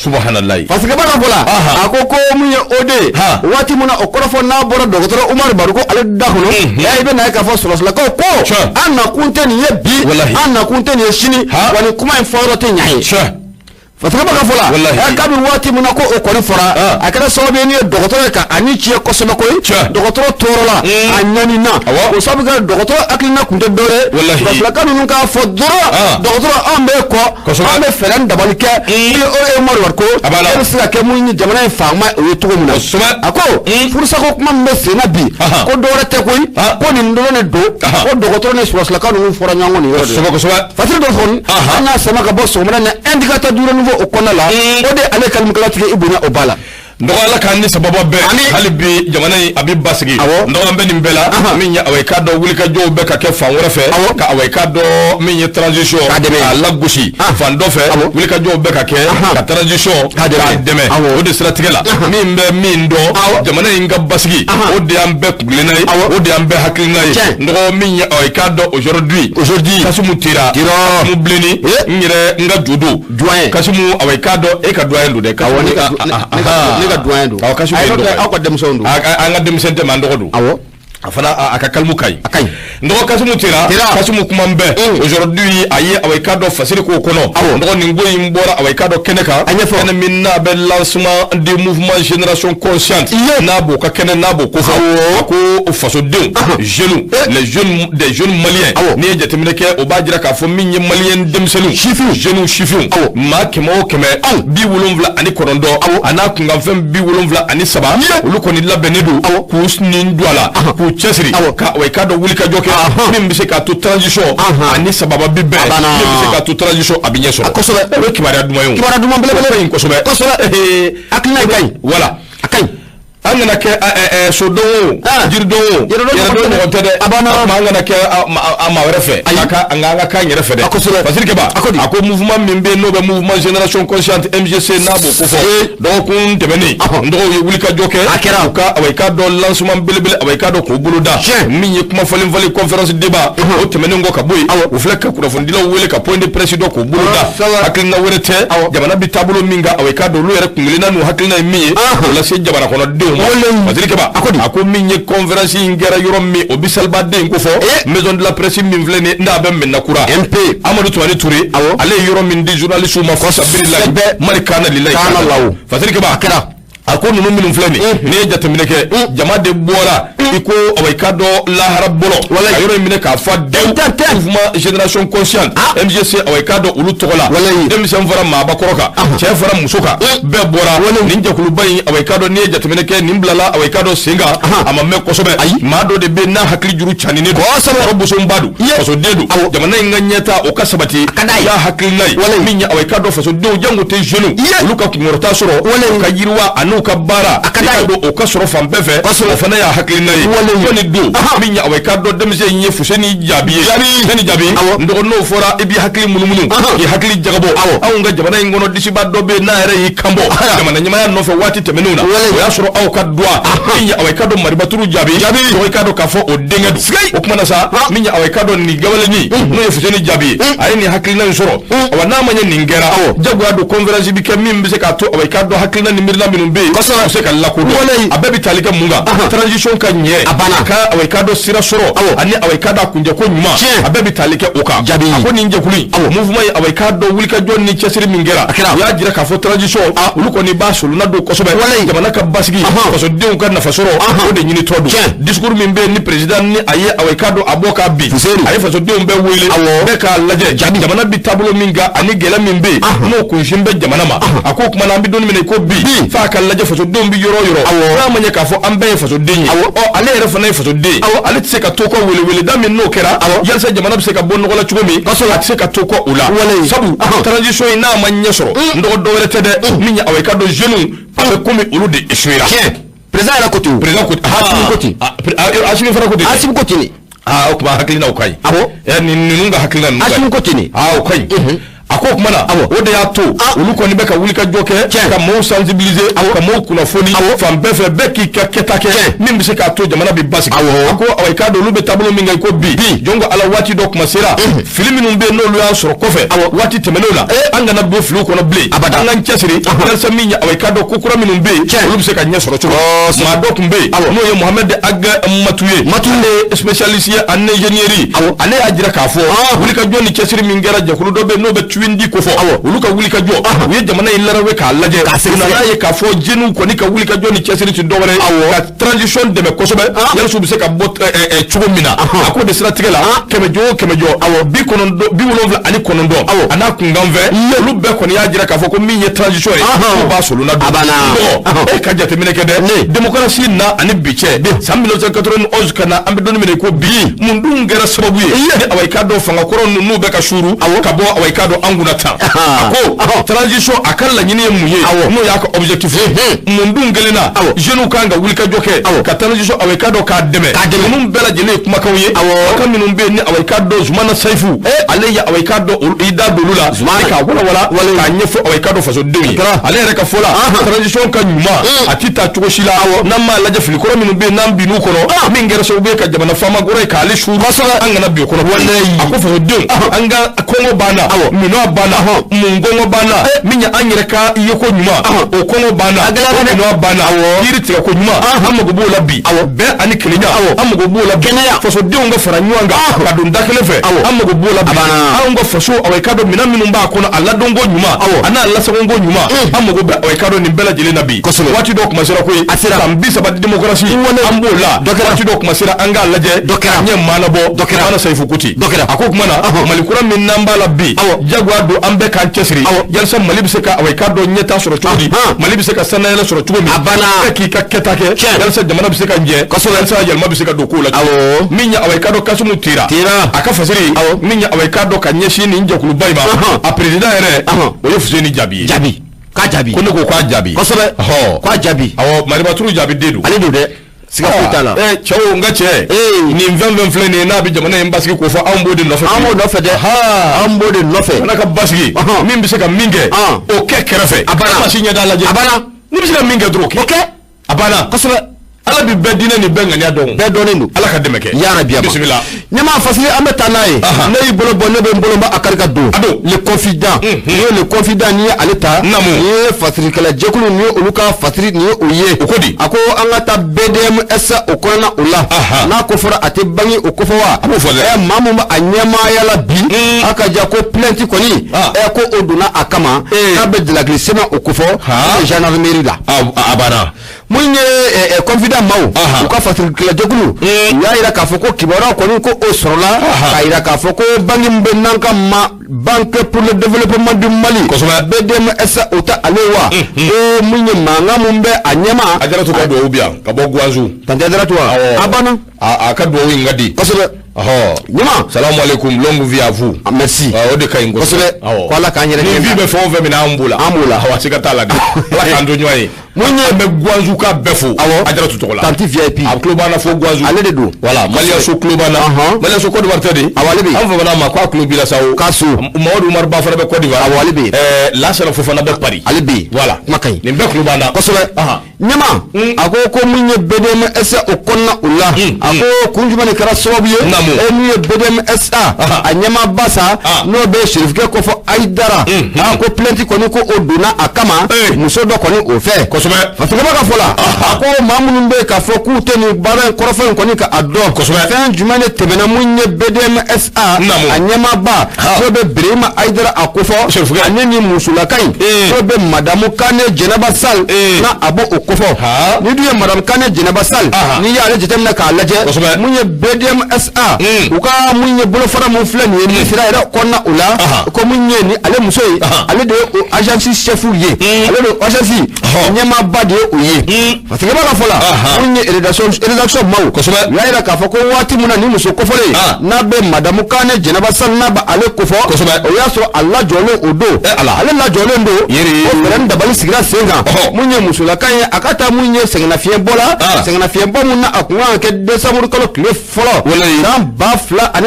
subhanallah fasika bana bola akoko munye ode wati muna okorofo na bora dogotoro Omar Margo ale dahuno ya ibe na ka fo sura ko anna kunteni yebi anna kunteni yeshini wani kuma inforote nyai fasika baka fola kabi wati muna ko okori fora akara sobe ni dogotoro ka ani chi ko soba ko dogotoro torola anyani na o sabu ga dogotoro aklina kunde dore fasika kanu nunka fo doro dogotoro ambe ko ambe feran dabalike o Omar Margo abala sira ke munyi jamana fama o to muna ako fursa ko kuma mbese na bi ko dore te ko ko ni ndoro ne do ko dogotoro ne fasika kanu fora nyango ni yoro fasika do fon ana sama ka bosso muna na indicateur du o konala ode ale kalmu kala tike ibuna obala ndogo ala kan ni sababa be halibi jamana abi basigi ndogo ambe ni mbela minya away kado wuli ka jo be ka ke fan wora fe ka away kado minya transition ala gushi fan do fe wuli ka jo be ka ke ka transition ka deme ode strategie la mimbe mindo jamana inga basigi ode ambe kulenai ode ambe haklinai ndogo minya away kado aujourd'hui kasumu tira mu bleni ngire nga judo kasumu away kado e ka doyen do de ka woni ka doyen do akashi ko dem sondu anga dem sente mandodo awo afana akakalmu kai ndo kasumu tira kasumu kumambe aujourd'hui ayi awekado fasiri ko kono ndo ningo imbora awekado keneka ene minna be lancement du mouvement génération consciente nabo ka kene nabo ko ko faso de jeunes les jeunes des jeunes maliens ni jetemine ke obajira ka fo minye malien demselu jeunes chifu ma kemo keme bi wulumvla ani korondo ana kunga fem bi wulumvla ani saba uluko ni labenedu ku sni ndwala chesri ka way kado wuli ka joke min bise ka to transition ani sababa bibbe min bise ka to transition abinye so ko so be kibara duma bele ko so be akina kay wala akay angana ke so do jirdo mo tede abana angana ke ama refe aka anga ka nyerefe de parce que ba ako mouvement mimbe no be mouvement génération consciente MGC nabo ko fo donc on tebeni ndo wuli ka joke ka away ka do lancement belebele away ka do ko buluda minye kuma falen vale conférence débat o temeni ngo ka boy o fleka ko fo ndilo wele ka point de presse do ko buluda hakilna werete jamana bi tabulo minga away ka do lu yere kungilina no hakilna mi wala se jamana kono de Mazilike ba ako minye conférence ngera yoromi obisalba de ngofo maison de la presse min vlene ndabe menna kura MP Amadou Touani Touré ale yoromi ndi journaliste ma fosa billahi malikana lillahi kana law Mazilike ba akira ako nunu minum vlene ne jatamine ke jama de bola iko awekado lahara bolo wala yoro mine ka fa de mouvement génération consciente MGC awekado ulu togola dem sem fara ma bakoroka chef fara musoka be bora ninja kulubai awekado ni jatemene ke nimblala awekado singa ama me kosobe mado de be na hakli juru chanine do robo so mbadu faso dedu jamana nganyeta o kasabati ya hakli nai minya awekado faso do jango te jenu luka kimorota soro ka yirwa anuka bara akado o kasoro fambefe ofana ya hakli nai woni do minya awekado demse nye fuseni jabi ndo no fora ibi hakli munumunu ye hakli jagabo awunga jamana ngono disiba dobe na ere yikambo jamana nyama ya nofe wati temenuna ya soro aw kadwa minya awekado maribaturu jabi awekado kafo o dengedu okuma sa minya awekado ni gawale ni no ye fuseni jabi ay ni hakli na soro wana manya ningera jagwa do conference bi kemim bi se ka to awekado hakli na ni mirna minumbe se ka lakudo abebi talika munga transition ka nye ka awekado sira soro ani awekado kunje ko nyuma abebi talike oka ako ninje kuli mouvement ya awekado wulika jonni chesiri mingera ya jira ka fo transition uluko ni basulu na do kosobe jamana ka basigi koso de unka na fasoro o de nyini todo discours mimbe ni president ni aye awekado aboka bi aye faso de umbe wele be ka laje jamana bi tabulo minga ani gela mimbe no kunjimbe jamana ma ako kuma na bi don mine ko bi fa ka laje faso de umbi yoro na manya ka fo ambe faso de ni o ale refa na faso de ale tse ka to ko wele da min no kera yalsa jamana bi se ka bonno la chugomi atse ka to ko ula sabu transition ina manya soro ndo do wele tede minya awekado jeune parce comme ulu de eshuira président la côté Hashim fara côté Hashim côté ni okuma hakilina ukai ni nunga hakilina nukai Hashim côté ni ukai ako kumana ode ya to uluko ni beka wulika joke ka mo sensibiliser ka mo kuna foni fambefe beki ka ketake mimbi se ka to jamana bi basi ako awekado lube tablo minga ko bi jongo ala wati dok masira filimi numbe no lu ya soro kofe wati temenola anga na bo flu ko no ble anga nchesiri dalsa minya awekado kokura minumbe lube se ka nya soro chugo ma dok mbe no ye Mohamed aga matuye specialist ya en ingénierie ale ajira ka fo wulika joni chesiri mingera jakulu dobe no be windi ko fo uluka wulika jo wiye jamana illara we ka laje na ye ka fo jenu ko ni ka wulika jo ni chesiri ci dogale ka transition de me kosobe yalla su bi se ka bot chugo mina ako de strategela keme jo bi konondo bi wolonvla ani konondo ana kungamve lu be ko ni ajira ka fo ko mi ye transition ko ba solo na do ka jate mine kede démocratie na ani biche sam 1991 kana ambe don mine ko bi mundu ngara sababu ye ni awai ka do fanga koron nu be ka shuru ka bo awai ka do anguna ta ako transition akalla nyine muye no yaka objectif mundu ngelena jeune kanga wulika joke ka transition awekado ka deme num bela jele kuma kawye ka minum be ni awekado zumana saifu aleya awekado ida dolula ka wala ka nyefo awekado faso dewi ale reka fola transition ka nyuma atita chukoshila namma laje filikoro minum be nambi nu kono mingere so be ka jamana fama gore ka ale shuru angana bi kono wallahi ako faso dewi anga kongo bana mino bana mungongo bana minya anyireka yeko nyuma o kongo bana mino bana yiri tiga ko nyuma amago bo labi be ani kenya amago bo labi faso de ngo fara nyanga kadon dakele fe amago bo labi ngo faso awekado mina minumba kono alla dongo nyuma ana alla sabongo nyuma amago be awekado ni bela jele nabi wati dok masira ko asira ambisa ba demokrasi ambola wati dok masira anga laje nye manabo mana saifu kuti akok mana malikura min namba labi jagwa do ambe kan chesri yalsa malibse ka awekado nyeta soro chudi malibse ka sanayela soro chumi abana ki ka ketake yalsa jamana bise ka nje yalsa yalma bise ka dokula minya awekado kasumu tira aka fasiri minya awekado ka nyeshi ni nje kulubaima a president ere oyo fuseni jabi ka jabi kono ko kwa jabi kosobe kwa jabi awo maribaturu jabi dedu ali do de sika kutala chawo ngache ni mvemve mflene na bi jamana embasiki ko fa ambode no fe de ambode no fe na ka basiki mimbi seka minge o kekerefe abana masinya dala je abana ni bisika minge droke okay abana kosobe ala bi bedina ni benga ni adon bedonenu ala ka demeke ya rabbi bismillah nyama fasili ameta nae nayi bolo bonne be mbolo ba akarika do le confident le confident ni aleta ni fasili kala jekulu ni oluka fasili ni oye okodi ako angata BDMS okona ula na ko fora ate bangi okofawa mamu ma anyama yala bi aka jako plenty koni ko oduna akama na be de la glycémie okofo gendarmerie da abana munye confident maaw u ka fatiri kila jɛkulu y'a yira k'a fɔ ko kibaruya kɔni ko o sɔrɔla k'a yira k'a fɔ ko banque min bɛ n'an ka banque pour le développement du Mali BDMS o tɛ ale wa ko mun ye mankan mun bɛ a ɲɛma a jara to ka duwawu bi yan ka bɔ Guazu tante a jara to wa a banna a ka duwawu in ka di kosɛbɛ ɲama salamu alaikum longue vie à vous merci o de ka ɲi kosɛbɛ ko Ala k'an yɛrɛ ni vie bɛ fɛn o fɛn min na an b'o la awa siga t'a la dɛ Ala k'an to ɲɔgɔn ye mun ye bɛ Guazu ka bɛɛ fo a jara to tɔgɔ la tanti VIP a tulo b'an na fo Guazu ale de don voilà Maliyaso tulo b'an na Maliyaso Côte d'Ivoire tɛ de ale bɛ an fana ma k'a tulo b'i la sa o k'a so Mamadu Umaru Ba fana bɛ Côte d'Ivoire ale bɛ Lasana Fofana bɛ Paris ale bɛ voilà kuma ka ɲi nin bɛɛ tulo b'an na kosɛbɛ ɲama a ko mun ye BDMS o kɔnɔna o la a ko kun jumɛn de kɛra sababu ye min ye BDMS a ɲɛmaaba sa n'o bɛ sherifikɛ kɔfɛ Ayidara ko plainte kɔni ko o donna a kama muso dɔ kɔni o fɛ kosɛbɛ fasigaba ka fɔ la a ko maa minnu bɛ k'a fɔ k'u tɛ nin baara in kɔrɔfɔ in kɔni ka a dɔn kosɛbɛ fɛn jumɛn de tɛmɛna mun ye BDMS a ɲɛmaaba n'o bɛ Birahima Ayidara a kofɔ ani ni musolaka in n'o bɛ Madamu Kane Jɛnɛba Sall na a b'o kofɔ ni dun ye Madamu Kane Jɛnɛba Sall n'i y'ale jateminɛ k'a lajɛ mun ye BDMS u ka mun ye bolofara mun filɛ nin ye minisiriya yɛrɛ kɔnɔna o la ko mun ye ni ale muso ye ale de ye o agence chef ye ale de agence ɲɛmaaba de ye o ye parce que b'a ka fɔ la mun ye rédaction maaw u y'a yira k'a fɔ ko waati min na ni muso kofɔlen n'a bɛ Madamu Kane Jɛnɛba Sall n'a bɛ ale kofɔ o y'a sɔrɔ a lajɔlen o don ale lajɔlen don o fɛɛrɛ ni dabali sigira sen kan mun ye musolaka ye a ka taa mun ye sɛgɛnnafiɲɛbɔ la sɛgɛnnafiɲɛbɔ mun na a kun kan ka kɛ décembre kalo tile fɔlɔ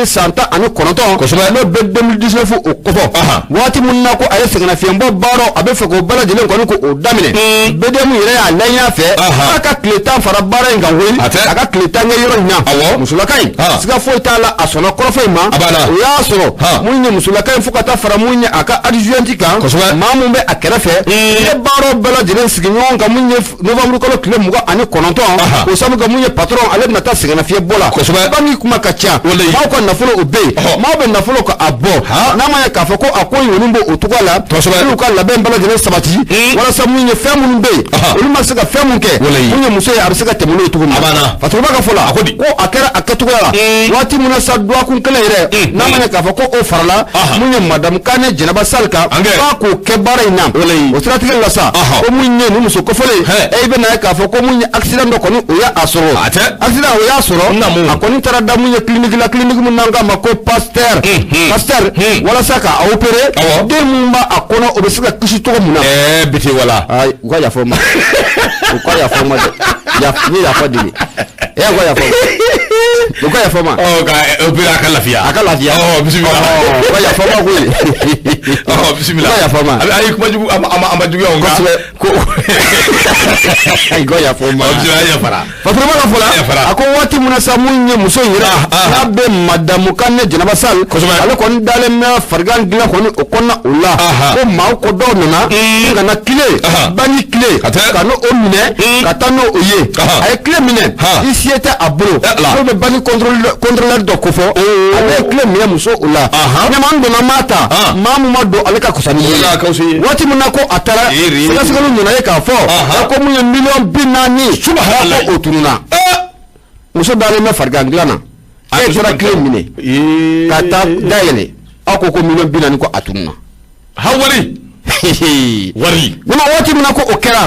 san 2019 n'o bɛ 2019 o kɔfɛ waati mun na ko a ye sɛgɛnnafiɲɛbɔ baaraw a bɛ fɛ k'o bɛɛ lajɛlen kɔni ko o daminɛ BDM yɛrɛ y'a laɲini a fɛ k'a ka tile 10 fara baara in kan koyi a ka tile 10 kɛ yɔrɔ in na musolaka in siga foyi t'a la a sɔnna kɔrɔfɔ in ma o y'a sɔrɔ mun ye musolaka in fo ka taa fara mun ye a ka adjoint kan maa mun bɛ a kɛrɛfɛ i ye baaraw bɛɛ lajɛlen sigi ɲɔgɔn kan mun ye novembre kalo tile 29 o sabu ka mun ye patron ale bɛna taa sɛgɛnnafiɲɛbɔ la banque kuma ka ca maaw ka nafolo o bɛ yen maaw bɛ nafolo ka a bɔ n'a ma ye k'a fɔ ko a ko ɲɔni b'o o cogoya la n'u ka labɛn bɛɛ lajɛlen sabati walasa mun ye fɛn minnu bɛ yen olu ma se ka fɛn mun kɛ mun ye muso ye a bɛ se ka tɛmɛ n'o ye cogo min na patron b'a ka fɔ la ko a kɛra a kɛcogoya la waati min na sa duwakun kelen yɛrɛ n'a ma ye k'a fɔ ko o farala mun ye Madamu Kane Jɛnɛba Sall kan f'a k'o kɛ baara in na o siratigɛ la sa ko mun ye ni muso kɔfɔlen i bɛ na ye k'a fɔ ko mun ye accident dɔ kɔni o y'a sɔrɔ accident o y'a sɔrɔ a kɔni taara da mun ye clinique la clinique mun n'an k'a ma ko Pasteur walasa k'a opérer den mun b'a a kɔnɔ o bɛ se ka kisi cogo mun na biti wala u ka yafa ma u ka yafa ma dɛ ni yafa deli u ka yafa u ka yafa ma ka opérer a ka lafiya bisimila u ka yafa ma koyi bisimila u ka yafa ma ayi kuma jugu a ma juguya o ko ka yafa ma yafara patron ka fɔ la a ko waati min na sa mun ye muso yɛrɛ n'a bɛ Madamu Kane Jɛnɛba Sall ale kɔni dalen bɛ farigan dilan kɔni o kɔnɔna o la ko maaw ko dɔw nana ka na tile banque tile ka n'o minɛ ka taa n'o ye a ye tile minɛ i se tɛ a bolo n'o bɛ banque contrôleur dɔ ko fɔ ale ye tile minɛ muso o la ɲaman donna maa ta maa mun ma don ale ka kusa ni ye waati min na ko a taara sɛgɛsɛgɛliw nana ye k'a fɔ ko mun ye $40,000 ko o tununa muso dalen bɛ farigan dilan na a ye tora tile minɛ ka taa dayɛlɛ aw ko $40,000 ko a tununa wari nima waati min na ko o kɛra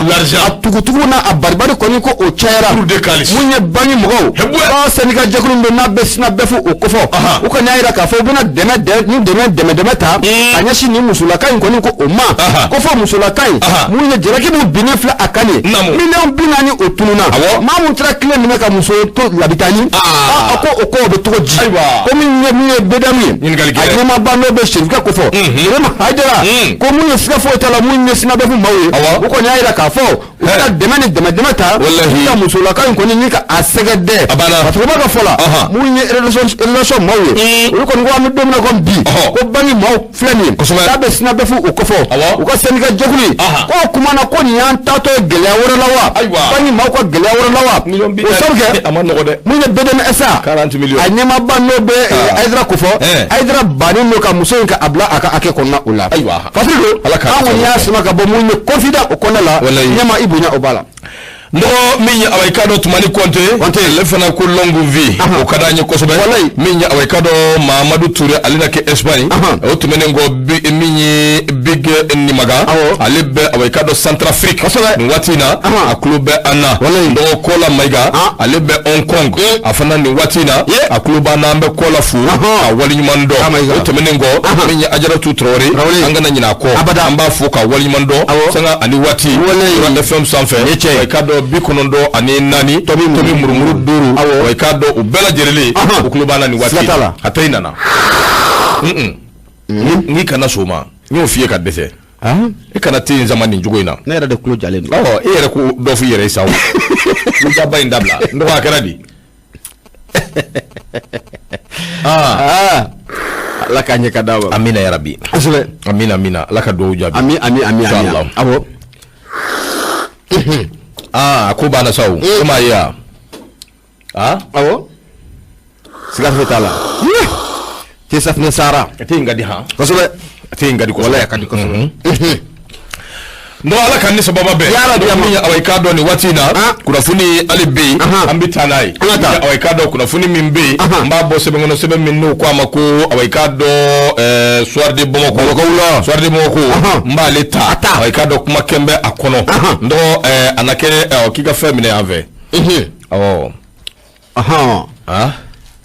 a tugutugu na a baribari kɔni ko o cayara mun ye banque mɔgɔw ba syndicat jɛkulu min n'a bɛ sina bɛɛ fo o kɔfɔ u kɔni y'a yira k'a fɔ u bɛna dɛmɛ ta ka ɲɛsin ni musolaka in kɔni ko o ma ko fɔ musolaka in mun ye jalaki min binnen filɛ a kan ye $40,000 o tununa maa mun taara tile minɛ ka muso to labitani a ko o ko o bɛ cogo di ko min ye BDM ye a ɲɛmaaba n'o bɛ sherifikɛ ko fɔ Birahima Ayidara ko mun ye siga foyi t'a la mun ye sina bɛɛ fo maaw ye u kɔni y'a yira k'a fɔ u bɛna dɛmɛ ni dɛmɛ ta ka musolaka in kɔni ni ka a sɛgɛ dɛ patron b'a ka fɔ la mun ye relation maaw ye olu kɔni ko an bɛ don min na comme bi ko banque maaw filɛ nin ye k'a bɛ sina bɛɛ fo o kɔfɛ u ka syndicat jɛkulu ko kuma na ko nin y'an taatɔ ye gɛlɛya wɛrɛ la wa banque maaw ka gɛlɛya wɛrɛ la wa o sabu kɛ mun ye BDMS a ɲɛmaaba n'o bɛ Ayidara ko fɔ Ayidara bannen don ka muso in ka a bila a ka hakɛ kɔnɔna o la fasiri don an kɔni y'a sama ka bɔ mun ye confident o kɔnɔna la ɲɛma i bonya o b'a la ndo minya awekado tumani konte le fana ko longue vie o kadanye ko sobe minya awekado Mamadou Touré alina ke Espagne o tumene ngo minyi big ni maga alebe awekado Centrafrique ni watina a club ana ndo kola maiga alebe Hong Kong afana ni watina a club ana mbe kola fu a wali nyumando o tumene ngo minya ajara tu Traoré angana nyina ko amba fu ka wali nyumando sanga ani wati wala FM sanfe awekado bikonondo ani nani tobi murumuru duru awekado ubela jerele o club ana ni wati ataina na ni kana soma nyo fiye ka dese e kana tin zamani njugoina na era de club jalen e era ko do fu yere sawo mu jaba indabla ndo ka kana la kanye kadawa amina ya rabbi asle amina la ka do jabi ami abo ko bana sawo kuma ya abo sigar fetala ti safne sara ti ngadi ha kosobe ti ngadi ko wala yakadi kosobe ndo ala kan ni sababa be ya awekado ni watina kuna funi alibi ambitanai ya awekado kuna funi mimbe mbabo sebe ngono sebe minnu kwa mako awekado soir de bomoko mba leta awekado kuma kembe akono ndo anake kika femine ave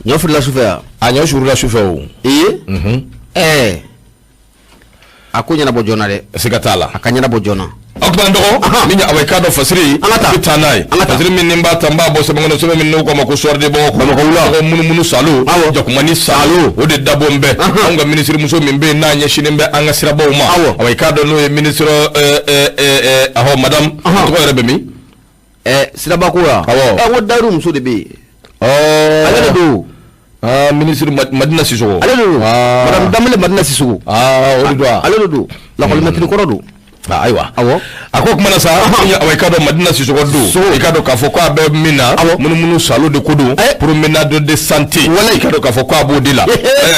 nyofu la chauffeur nyofu la chauffeur akunya na bojona de sikatala akanya na bojona akbando minya awekado fasiri bitanai fasiri minimba tamba bo sebengono sebe minno ko mako sorde bo ko munu salu jakumani salu ode dabombe anga ministre muso mimbe na nyeshinembe anga sirabo ma awekado no ministre aho madam to rebe mi siraba ko wodaru muso de be ale do ministre Madina Sissoko madame Damele Madina Sissoko do la ko metri ko do aywa ako kuma na sa ya awekado Madina Sissoko do ikado ka foko abe mina munu salu de kodo promenade de santé wala ikado ka foko abodila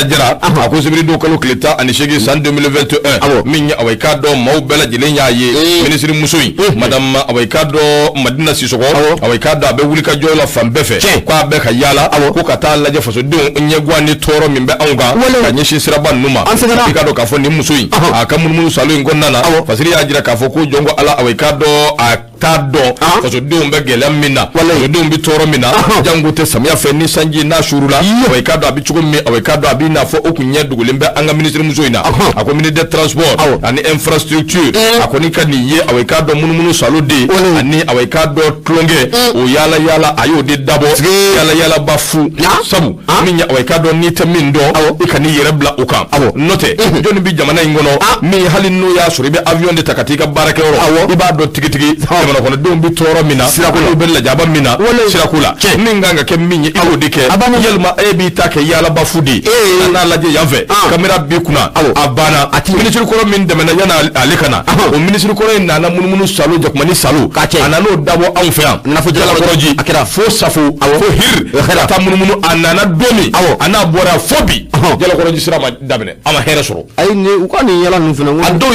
jara ako sibiri do kalo kleta ani shege san 2021 minya awekado maubela jilenya ye ministre musui madame awekado Madina Sissoko awekado abe wulika jola fambefe kwa abe ka yala ko kata laje faso do nyegwa ni toro mimbe anga kanyeshi siraba numa ikado ka fo ni musui akamunu salu ngonnana fasiri ajira ka fo ko jongo ala awekado atado faso do mbe gelam mina faso do mbi toro mina jangote samia fe ni sanji na shurula awekado abi chugo mi awekado abi na fo okunye dugulembe anga ministre musoina ako ministre de transport ani infrastructure ako ni kani ye awekado munu salode ani awekado tlonge o yala ayo de dabo yala bafu sabu minya awekado ni temindo ikani yerebla uka note joni bi jamana ingono mi halino ya suribe avion de takatika barake oro ibado tigitigi jamana kono do mbi toro mina sirakula bella jaba mina sirakula ninganga ke minye ido dike yelma ebi take yala bafudi na laje yave kamera bi kuna abana ministre ko min de mena yana alikana o ministre ko na munu salu jakmani salu anano dabo anfa na fo jala koroji akira fo safu fo hir ta munu anana domi ana bora fobi jala koroji sirama dabne ama hera soro ay ni ko ni yala nu fina ado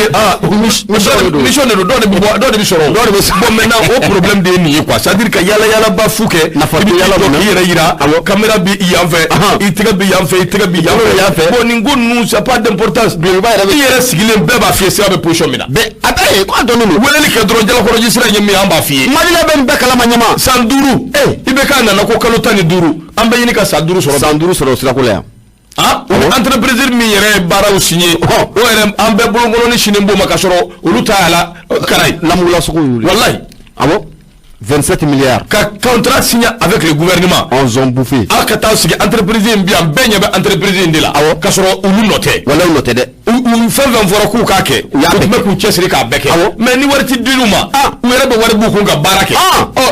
mission de bisoro bon maintenant au problème de ni quoi ça dire que yala bafuke na fa yala yira caméra bi yanfe itiga bi yanfe bon ningo nous ça pas d'importance bi ba yere sigile beba fie sira be position mina be abaye ko adonu wele ke dro jala ko registra nyemi amba fie madila ben be kala manyama sanduru ibe kana na ko kalotani duru ambe yini ka sanduru soro sira ko le entreprise mi yere bara o signé o yere ambe bolongolo ni shinembo makasoro oluta ala karay lamula soko wallahi 27 milliards. Contrat signé avec le gouvernement. On ont bouffé. Akata aussi entreprise bien benye ba entreprise ndila. Kasoro ulu noté. Wala noté de. Ou fa van vora ku kake. Ya be ku chesri ka beke. Mais ni warti diluma. Ou yere be warbu ku ga barake.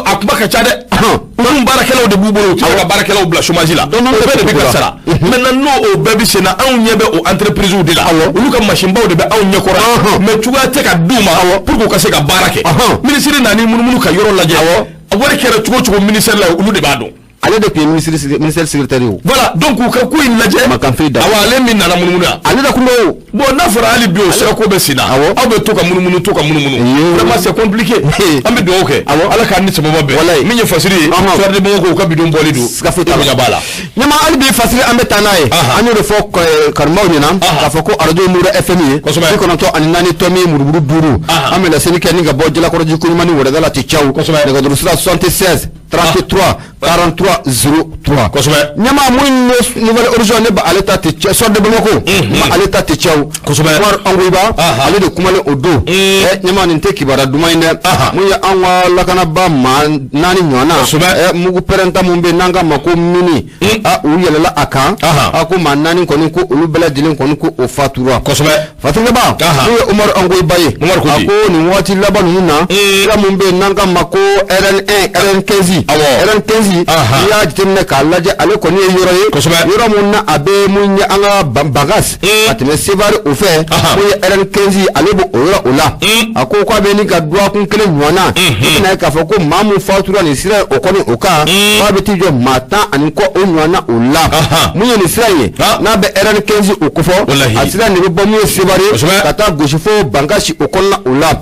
Akuma ka chade. Ou barakela de bubolo. Ti ga barakela o bla chômage la. Donc be de kasara. Maintenant no o baby sena an nyebe o entreprise ndila. Ulu ka machine ba o de be an nyekora. Mais tu ga te ka duma pour ko kase ga barake. Ministre na ni munu ka yoro la wari kera chugo ministère la ulu de bado ale de kun ministère secrétaire. Voilà, donc u ka ko in lajɛ Makanfida ale min nana munumuna ale da kuma o bon n'a fɔra hali bi o sira ko bɛ sen na aw bɛ to ka munumunu vraiment c'est compliqué an bɛ dugawu kɛ ala k'an ni sababa bɛn min ye fasiri ye sɔrɔden mɔgɔw ko u ka bidon bɔli don siga foyi t'a la b'a la ɲama hali bi fasiri an bɛ taa n'a ye an y'o de fɔ kanubaw ɲɛna k'a fɔ ko radio Mura FM ye 94 tɔmi muruburu 5 an bɛ laseli kɛ ni ka bɔ Jalakɔrɔji Kuɲumani Wɛrɛda la Ticao nɛgɛjuru sira 76 33 43 03 kosɛbɛ ɲama mun nouvelle horizon ne ba ale ta Ticao sɔrɔ de Bamako ma ale ta Ticao kosɛbɛ Umar Angoiba ale de kumalen o don ɲama nin tɛ kibaruya duman ye dɛ mun ye an ka lakanaba maa 4 ɲɔgɔnna mugu pɛrɛnta mun bɛ n'an ka ma ko mini u yɛlɛla a kan a ko maa 4 kɔni ko olu bɛɛ lajɛlen kɔni ko o fatura kosɛbɛ faturaba n'o ye Umar Angoiba ye a ko nin waati laban ninnu na sira mun bɛ n'an ka ma ko RN1 RN15 RN15 i y'a jateminɛ k'a lajɛ ale kɔni ye yɔrɔ ye yɔrɔ mun na a bɛ mun ye an ka bagas a tɛmɛ Sevare o fɛ mun ye RN15 ale b'o yɔrɔ o la a ko k'a bɛ ni ka dɔgɔkun 1 ɲɔgɔnna i bɛna ye k'a fɔ ko maa mun fatura nin sira o kɔni o kan k'a bɛ t'i jɔ maa 10 ani kɔ o ɲɔgɔnna o la mun ye nin sira ye n'a bɛ RN15 o kɔfɔ a sira nin bɛ bɔ mun ye Sevare ka taa gosi fo Bangasi o kɔnɔna o la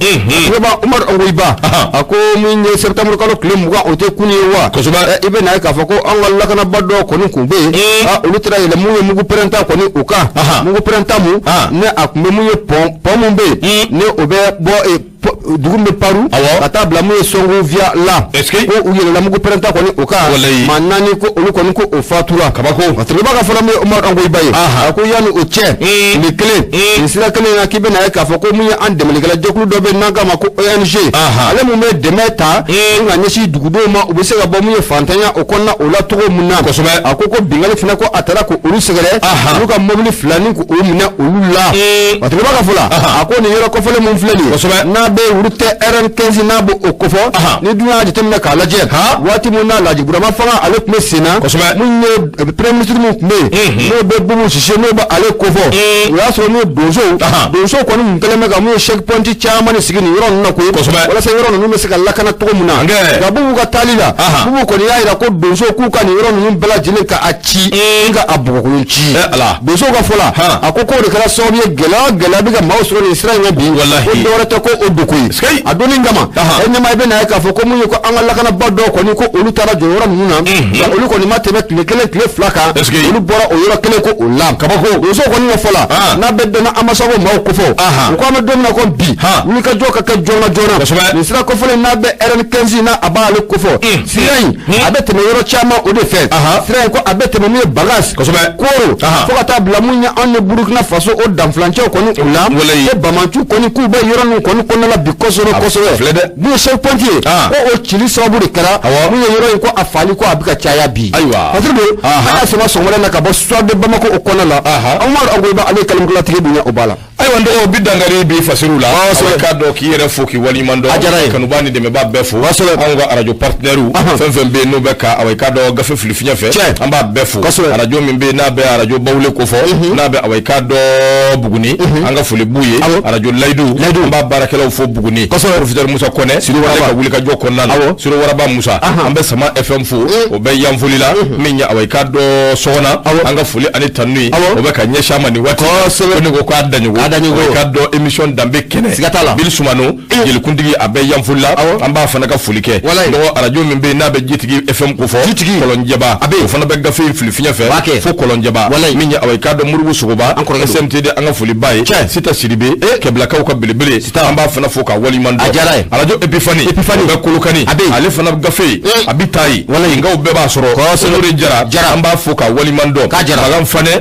Umar Angoiba a ko mun ye septembre kalo tile 20 o tɛ kun ye wa i bɛ na ye k'a fɔ ko an ka lakanaba dɔ kɔni kun bɛ yen olu taara yɛlɛ mun ye mugu pɛrɛnta kɔni o kan mugu pɛrɛnta mun ne a kun bɛ mun ye pɔn mun bɛ yen ne o bɛ bɔ dugu bɛ paru ka taa bila mun ye Songo via la ko u yɛlɛla mugu pɛrɛnta kɔni o kan maa 4 ko olu kɔni ko o fatura kabako Fatiriba ka fɔlɔ min ye Umar Angoiba ye a ko yanni o cɛ nin kelen nin sira kelen na k'i bɛ na ye k'a fɔ ko mun ye an dɛmɛlikɛla jɛkulu dɔ bɛ n'an k'a ma ko ONG ale mun bɛ dɛmɛ ta ni ka ɲɛsin dugudenw ma u bɛ se ka bɔ mun ye fantanya o kɔnɔna o la cogo mun na a ko bingali fana ko a taara ko olu sɛgɛrɛ olu ka mobili 2 ni ko olu minɛ olu la Fatiriba ka fɔlɔ a ko nin yɔrɔ kɔfɛlen mun filɛ nin ye n'a bɛ wuru tɛ RN15 n'a b'o o kɔfɔ ni dun y'a jateminɛ k'a lajɛ waati mun na Laji Burama Fanga ale tun bɛ sen na mun ye premier ministre mun tun bɛ yen n'o bɛ Boubou Cissé n'o bɛ ale kofɔ o y'a sɔrɔ n'o donsow kɔni mun kɛlen bɛ ka mun ye check point caman sigi nin yɔrɔ ninnu na koyi walasa yɔrɔ ninnu bɛ se ka lakana cogo mun na nka Boubou ka taali la Boubou kɔni y'a jira ko donsow k'u ka nin yɔrɔ ninnu bɛɛ lajɛlen ka a ci ka a bɔgɔkolon ci donsow ka fɔ la a ko k'o de kɛra sababu ye gɛlɛya bɛ ka maaw sɔrɔ nin sira in kan bi ko dɔwɛrɛ tɛ ko o dogo ye a donni kama ɲɛma i bɛ na ye k'a fɔ ko mun ye ko an ka lakanaba dɔw kɔni ko olu taara jɔ yɔrɔ ninnu na olu kɔni ma tɛmɛ tile 1 tile 2 kan olu bɔra o yɔrɔ kelen ko o la kabako donsow kɔni ka fɔ la n'a bɛ dɛmɛ an ma sɔn ko maaw kofɔ u ko an bɛ don min na ko bi wulikajɔ ka kɛ joona nin sira kɔfɔlen n'a bɛ RN15 n'a a b'ale kofɔ sira in a bɛ tɛmɛ yɔrɔ caman o de fɛ sira in ko a bɛ tɛmɛ min ye Bagas Koro fo ka taa bila mun ye anw ye Burukina Faso o danfulancɛw kɔni o la ko Bamantu kɔni k'u bɛ yɔrɔ ninnu kɔni kɔnɔna la bi kosɛbɛ mun ye check point ye ko o cili sababu de kɛra mun ye yɔrɔ in ko a fali ko a bɛ ka caya bi parce que an y'a sɛbɛn sɔgɔmada in na ka bɔ Soir de Bamako o kɔnɔna la Umar Angoiba ale kalimulatigi dun ye o b'a la ayiwa n dɔgɔ bi dankari bi fasiriw la aw k'a dɔn k'i yɛrɛ fo k'i waliɲuman dɔn kanuba ni dɛmɛbaa bɛɛ fo anw ka arajo partenaires fɛn fɛn bɛ yen n'o bɛ ka aw k'a dɔn gafe fili fiɲɛ fɛ an b'a bɛɛ fo arajo min bɛ yen n'a bɛ arajo bawule kofɔ n'a bɛ aw k'a dɔn Buguni an ka foli b'u ye arajo Layidu an b'a baarakɛlaw fo Buguni professeur Musa Kɔnɛ ale ka wulikajɔ kɔnɔna na Siro Waraba Musa an bɛ Sama FM fo o bɛ yanfoli la min ye aw k'a dɔn Sɔgɔna an ka foli ani tannu o bɛ ka ɲɛsin a ma nin waati ko ne ko k'a daɲogo ka dɔn émission danbe kɛnɛ Bill Sumano jelikuntigi a bɛ yanfoli la an b'a fana ka foli kɛ dɔgɔ arajo min bɛ yen n'a bɛ Jitigi FM ko fɔ Kɔlɔnjɛba o fana bɛ gafe fili fiɲɛ fɛ fo Kɔlɔnjɛba min ye aw k'a dɔn Moribo Sogoba SMTD an ka foli ba ye Sita Sidibe Kɛbilakaw ka belebele an b'a fana fo ka waliɲuman dɔn arajo Epifani o bɛ Kolokani ale fana gafe a bi taa ye nkaw bɛɛ b'a sɔrɔ Sɛnori Jara an b'a fo ka waliɲuman dɔn Magan Fanɛ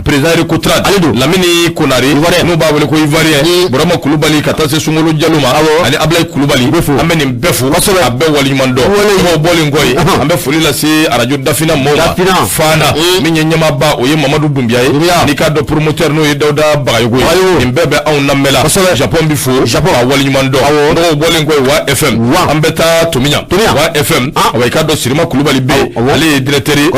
président Kotrad Lamini Konare n'o b'a wele ko Ivoirien Burama Kulubali ka taa se Sunkalo Jalo ma ani Ablaye Kulubali an bɛ nin bɛɛ fo a bɛɛ waliɲuman dɔn n'o bɔlen kɔ ye an bɛ foli lase arajo Dafina mɔɔw ma Fana min ye ɲɛmaaba o ye Mamadu Dunbiya ye n'i k'a dɔn promoteur n'o ye Dawuda Bagayogo ye nin bɛɛ bɛ anw lamɛn la Japon bi fo a waliɲuman dɔn n'o bɔlen kɔ ye Wa FM an bɛ taa Tomiya Wa FM awa i k'a dɔn Sirima Kulubali bɛ ale ye directeur ye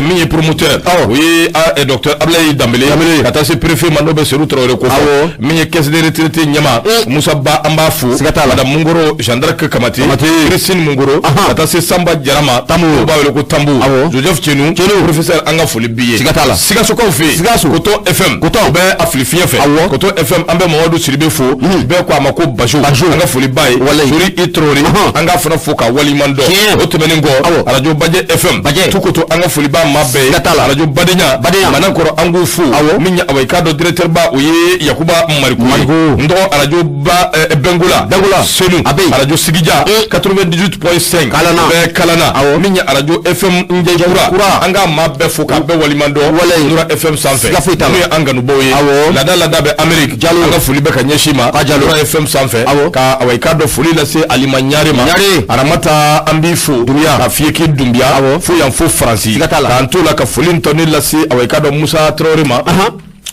min ye promoteur o ye docteur Ablaye Dambele ka taa se préfet ma n'o bɛ Seydou Traoré ko fɔ min ye caisse de retraite ɲɛma Musa Ba an b'a fo madame Mungoro Gendarme Kamati Christine Mungoro ka taa se Samba Jarama o b'a wele ko Tambu Joseph Tienu professeur an ka foli b'i ye Sikasokaw fɛ yen Koto FM o bɛ a fili fiɲɛ fɛ Koto FM an bɛ Mamadu Sidibe fo bɛɛ ko a ma ko Bajo an ka foli b'a ye Sori I Traoré an ka fana fo ka waliɲuman dɔn o tɛmɛnen kɔ radio Bajɛ FM Tukoto an ka foli b'a ma bɛɛ radio Badenya Manankɔrɔ an k'u fo min ye awɔ k'a dɔn directeur ba o ye Yakuba Mariku n dɔgɔ radio ba Bengola Senu radio Sigija 98.5 bɛɛ Kalana min ye radio FM Njɛkura an ka maa bɛɛ fo k'a bɛɛ waliɲuman dɔn Nura FM sanfɛ n'o ye an kanubaw ye lada bɛ Amérique an ka foli bɛ ka ɲɛsin ma Nura FM sanfɛ ka awɔ k'a dɔn foli lase Alima Ɲare ma Aramata an b'i fo ka f'i ye k'i Dumbiya fo yan fo Faransi k'an to la ka foli ntɔni lase awɔ k'a dɔn Musa Traoré ma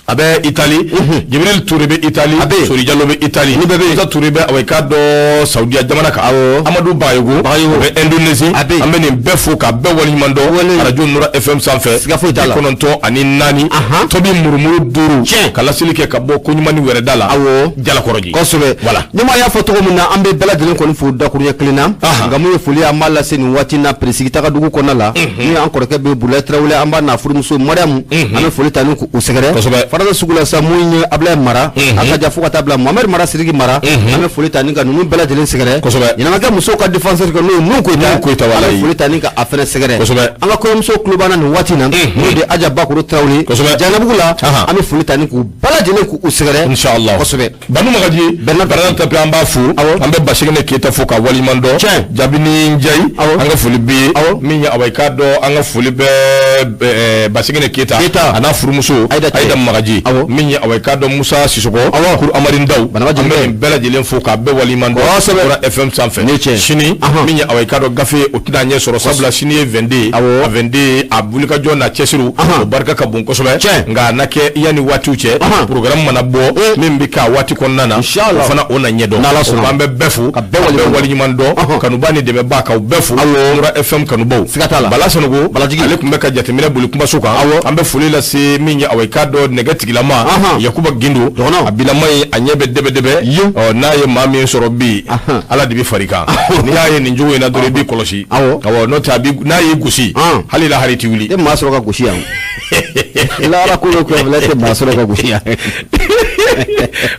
a bɛ Italie Jibril Touré bɛ Italie Sori Diallo bɛ Italie Musa Touré bɛ awɔ k'a dɔn Saudiya jamana kan Amadou Bayogo o bɛ Indonésie an bɛ nin bɛɛ fo k'a bɛɛ waliɲuman dɔn radio Nura FM sanfɛ 94 Tobi Murumuru 5 ka laseli kɛ ka bɔ ko ɲuman ni wɛrɛda la Jalakɔrɔji kosɛbɛ voilà ɲɛmaa y'a fɔ cogo min na an bɛ bɛɛ lajɛlen kɔni fo dakuruɲɛ kelen na nka mun ye foli an b'a lase nin waati na Peresigitaga dugu kɔnɔna la ni an kɔrɔkɛ bɛ Bulaye Tarawele an b'a n'a furumuso Mariamu an bɛ foli ta ni k'u sɛgɛrɛ farada sugu la sa mun ye Ablaye Mara a ka jan fo ka taa bila Mohamed Mara Sidiki Mara an bɛ foli ta ni ka ninnu bɛɛ lajɛlen sɛgɛrɛ ɲɛnamakɛ musow ka défenseur kɛ n'o ye Nuhu Koyita an bɛ foli ta ni ka a fɛnɛ sɛgɛrɛ an ka kɔɲɔmuso kulo b'an na nin waati na n'o de Aja Bakuru Tarawele Janabugu la an bɛ foli ta ni k'u bɛɛ lajɛlen k'u sɛgɛrɛ inchallah kosɛbɛ Banu Magaji Bernard Tapie an b'a fo an bɛ Basigine Keyita fo ka waliɲuman dɔn Jabini Njayi an ka foli b'i ye min ye awɔ k'a dɔn an ka foli bɛ Basigine Keyita a n'a furumuso Aïda Magaji min ye awɔ k'a dɔn Musa Sisoko Kuru Amari Ndaw an bɛ nin bɛɛ lajɛlen fo k'a bɛɛ waliɲuman dɔn Nura FM sanfɛ sini min ye awɔ k'a dɔn gafe o tɛna ɲɛ sɔrɔ sabula sini ye 22 a 22 a wulikajɔ n'a cɛsiriw o barika ka bon kosɛbɛ nka a na kɛ yanni waatiw cɛ programme mana bɔ min bɛ k'a waati kɔnɔna na o fana o na ɲɛdɔn o b'an bɛɛ bɛɛ fo ka bɛɛ waliɲuman dɔn kanuba ni dɛmɛbaa k'aw bɛɛ fo Nura FM kanubaw Bala Sanogo ale tun bɛ ka jateminɛ boli kumaso kan an bɛ foli lase min ye awɔ k'a dɔn nɛgɛ tigilama Yakuba Gindo a bilama ye a ɲɛ bɛ dɛbɛdɛbɛ n'a ye maa min sɔrɔ bi Ala de bɛ far'i kan n'i y'a ye nin cogo in na dɔrɔn i b'i kɔlɔsi awɔ n'o tɛ n'a y'i gosi hali lahari t'i wuli e maa sɔrɔ ka gosi yan Lara ko ko tɛ maa sɔrɔ ka gosi yan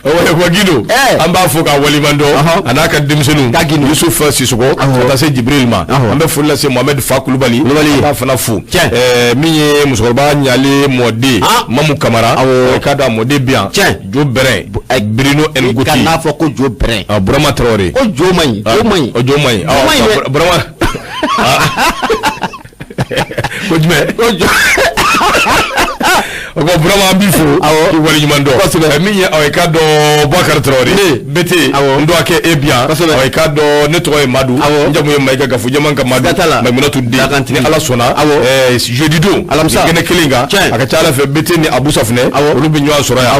Yakuba Gindo an b'a fɔ k'a waliɲuman dɔn a n'a ka denmisɛnninw Yusuf Sisoko ka taa se Jibril ma an bɛ foli lase Mohamed Fa Kulubali an b'a fana fo min ye musokɔrɔba Ɲale Mɔden Mamu Kamara k'a dɔn a mɔden bi yan Jo Bɛrɛ Birino Ngoti ka n'a fɔ ko Jo Bɛrɛ Burama Traoré ko Jo man ɲi Jo man ɲi Burama ko jumɛn o ko Burama an b'i fo k'i waliɲuman dɔn min ye awɔ k'a dɔn Boubacar Traoré Bete n dɔgɔkɛ e bi yan awɔ k'a dɔn ne tɔgɔ ye Madu n jamu ye Mayiga Gafujaman ka Madu Mayimunatu den ni Ala sɔnna jeudi don gɛnɛ kelen kan a ka ca Ala fɛ Bete ni Abu Safinɛ olu bɛ ɲɔgɔn sɔrɔ yan